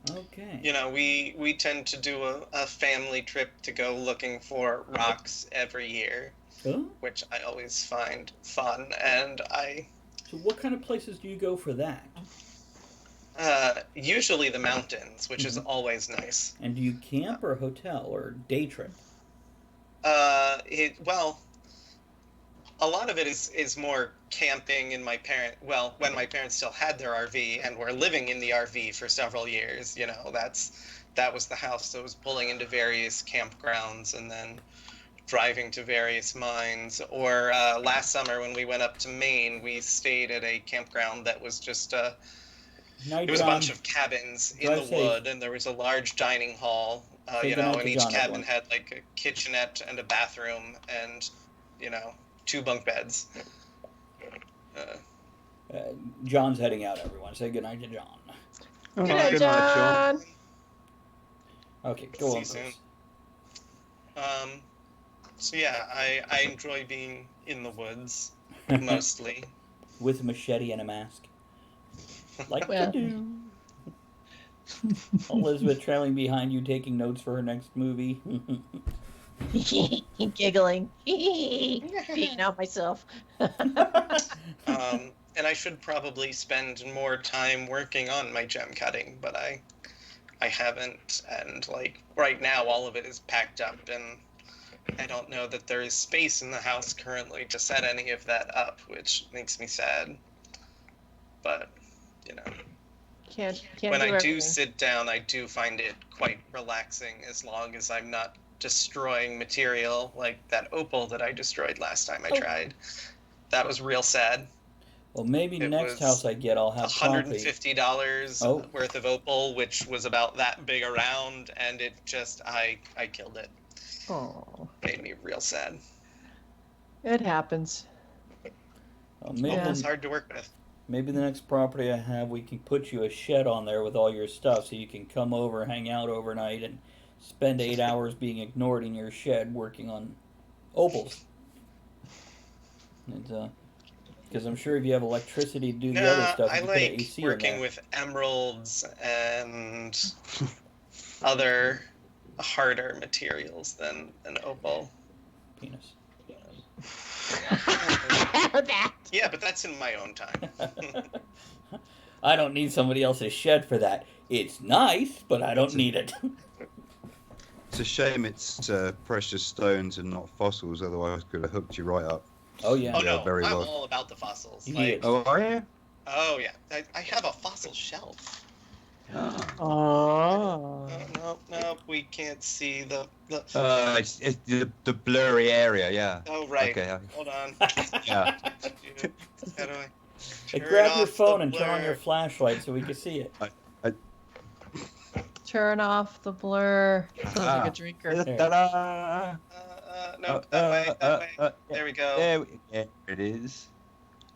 Okay. You know, we tend to do a family trip to go looking for rocks every year, which I always find fun, and So what kind of places do you go for that? Usually the mountains, which is always nice. And do you camp or hotel or day trip? Well, a lot of it is more camping in when my parents still had their RV and were living in the RV for several years. You know, that was the house that was pulling into various campgrounds and then driving to various mines. Or last summer when we went up to Maine, we stayed at a campground that was just it was a bunch of cabins in the wood, and there was a large dining hall. You know, and each cabin had like a kitchenette and a bathroom and, you know, 2 bunk beds. John's heading out, everyone. Say goodnight to John. Good night, John. Okay, go on, See you Chris. soon. So yeah, I enjoy being in the woods, mostly. With a machete and a mask. Like Well. you do. Elizabeth trailing behind you, taking notes for her next movie. Giggling. Peeing out myself. And and I should probably spend more time working on my gem cutting, but I haven't, and like right now all of it is packed up, and I don't know that there is space in the house currently to set any of that up, which makes me sad. But, you know, Can't when do I do everything. sit down, I do find it quite relaxing, as long as I'm not destroying material like that opal that I destroyed last time I tried. That was real sad. Well, maybe It next was house I get, I'll have $150 Oh. worth of opal, which was about that big around, and it just, I killed it. Oh. Made me real sad. It happens. Well, maybe Opal's hard to work with. Maybe the next property I have, we can put you a shed on there with all your stuff, so you can come over, hang out overnight, and spend 8 hours being ignored in your shed working on opals. Because I'm sure if you have electricity to do the other stuff, you I can put an like AC in working there. with emeralds and other harder materials than an opal. Penis. Yeah, but that's in my own time. I don't need somebody else's shed for that. It's nice, but I don't need it. It's a shame it's precious stones and not fossils, otherwise I could have hooked you right up. Oh, yeah. Oh, no, very I'm well. all about the fossils. He Like, is. Oh, are you? oh, yeah. I have a fossil shelf. Oh. No, we can't see the... It's the blurry area, yeah. Oh, right. Okay. Hold on. Yeah. How do I... Hey, Turn grab your off phone the and turn on blur. your flashlight so we can see it. Turn off the blur. Sounds like a drinker. Ta-da! No, that way. There we go. There it is.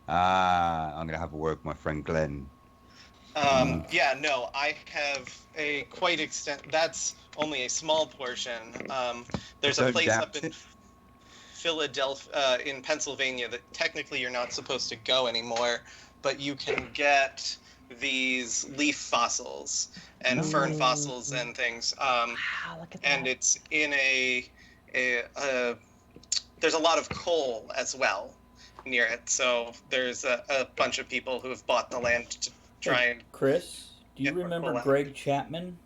I'm gonna have a word with my friend Glenn. Yeah, no, I have a quite extent. That's only a small portion. There's a Don't place doubt up in it. Philadelphia, in Pennsylvania, that technically you're not supposed to go anymore, but you can get these leaf fossils and fern fossils and things. Look at and that. it's in a there's a lot of coal as well near it. So there's a bunch of people who have bought the land to try and... Chris, do you get more remember coal out. Greg Chapman?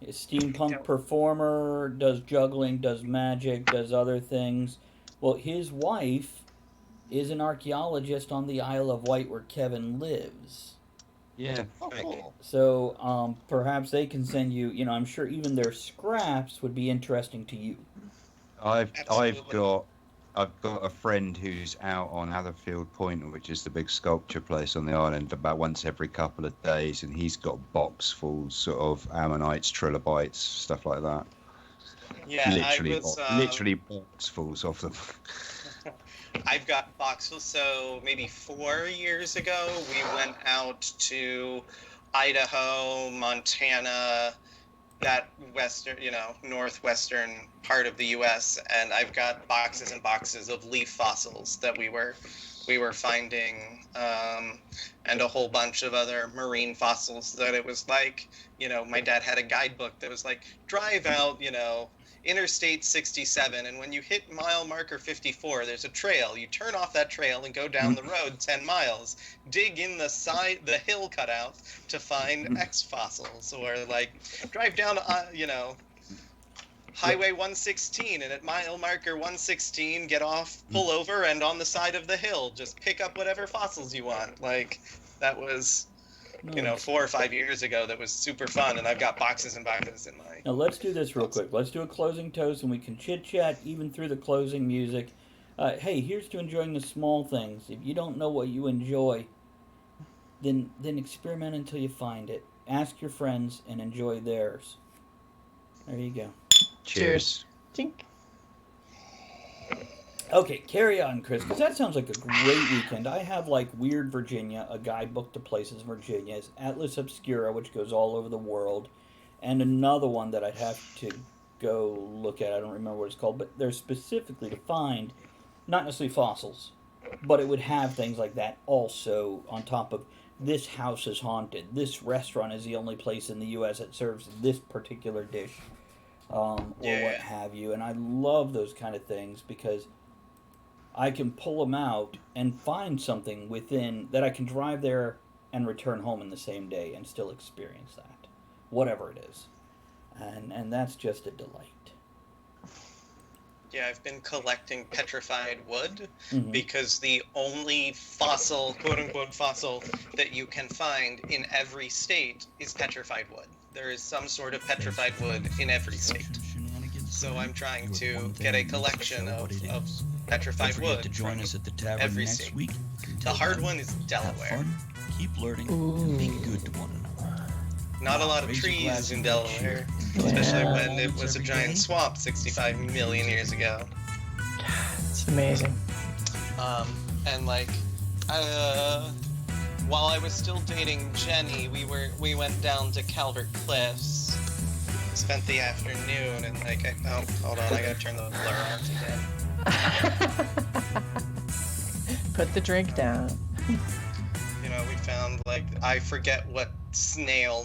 A steampunk performer, does juggling, does magic, does other things. Well, his wife is an archaeologist on the Isle of Wight where Kevin lives. Yeah. Oh, cool. So perhaps they can send you, I'm sure even their scraps would be interesting to you. I've got a friend who's out on Hatherfield Point, which is the big sculpture place on the island, about once every couple of days, and he's got box full sort of ammonites, trilobites, stuff like that. Yeah, literally box fulls of them. I've got boxes. So maybe 4 years ago, we went out to Idaho, Montana, that western, northwestern part of the U.S., and I've got boxes and boxes of leaf fossils that we were finding, and a whole bunch of other marine fossils that it was like, my dad had a guidebook that was like, drive out, Interstate 67, and when you hit mile marker 54, there's a trail. You turn off that trail and go down the road 10 miles. Dig in the hill cutout to find X fossils, or like drive down, Highway 116, and at mile marker 116, get off, pull over, and on the side of the hill, just pick up whatever fossils you want. Like, that was, 4 or 5 years ago. That was super fun, and I've got boxes and boxes in my... Now let's do this real quick. Let's do a closing toast, and we can chit-chat even through the closing music. Hey, here's to enjoying the small things. If you don't know what you enjoy, then experiment until you find it. Ask your friends and enjoy theirs. There you go. Cheers. Tink. Okay, carry on, Chris, because that sounds like a great weekend. I have, like, Weird Virginia, a guidebook to places in Virginia. It's Atlas Obscura, which goes all over the world, and another one that I'd have to go look at. I don't remember what it's called, but they're specifically to find, not necessarily fossils, but it would have things like that also on top of this house is haunted. This restaurant is the only place in the U.S. that serves this particular dish, or what have you. And I love those kind of things because I can pull them out and find something within that I can drive there and return home in the same day and still experience that, whatever it is. And that's just a delight. Yeah, I've been collecting petrified wood because the only fossil, quote-unquote fossil, that you can find in every state is petrified wood. There is some sort of petrified wood in every state. So I'm trying to get a collection of petrified wood to join us at the tavern every next state. week. The hard one is Delaware. Keep learning and being good to one another. Not a lot of trees in Delaware, especially when it was a giant swamp 65 million years ago. It's amazing. And like, while I was still dating Jenny, we went down to Calvert Cliffs, spent the afternoon, and like, oh, hold on, I gotta turn the blur on again. Put the drink down. You know, we found like, I forget what snail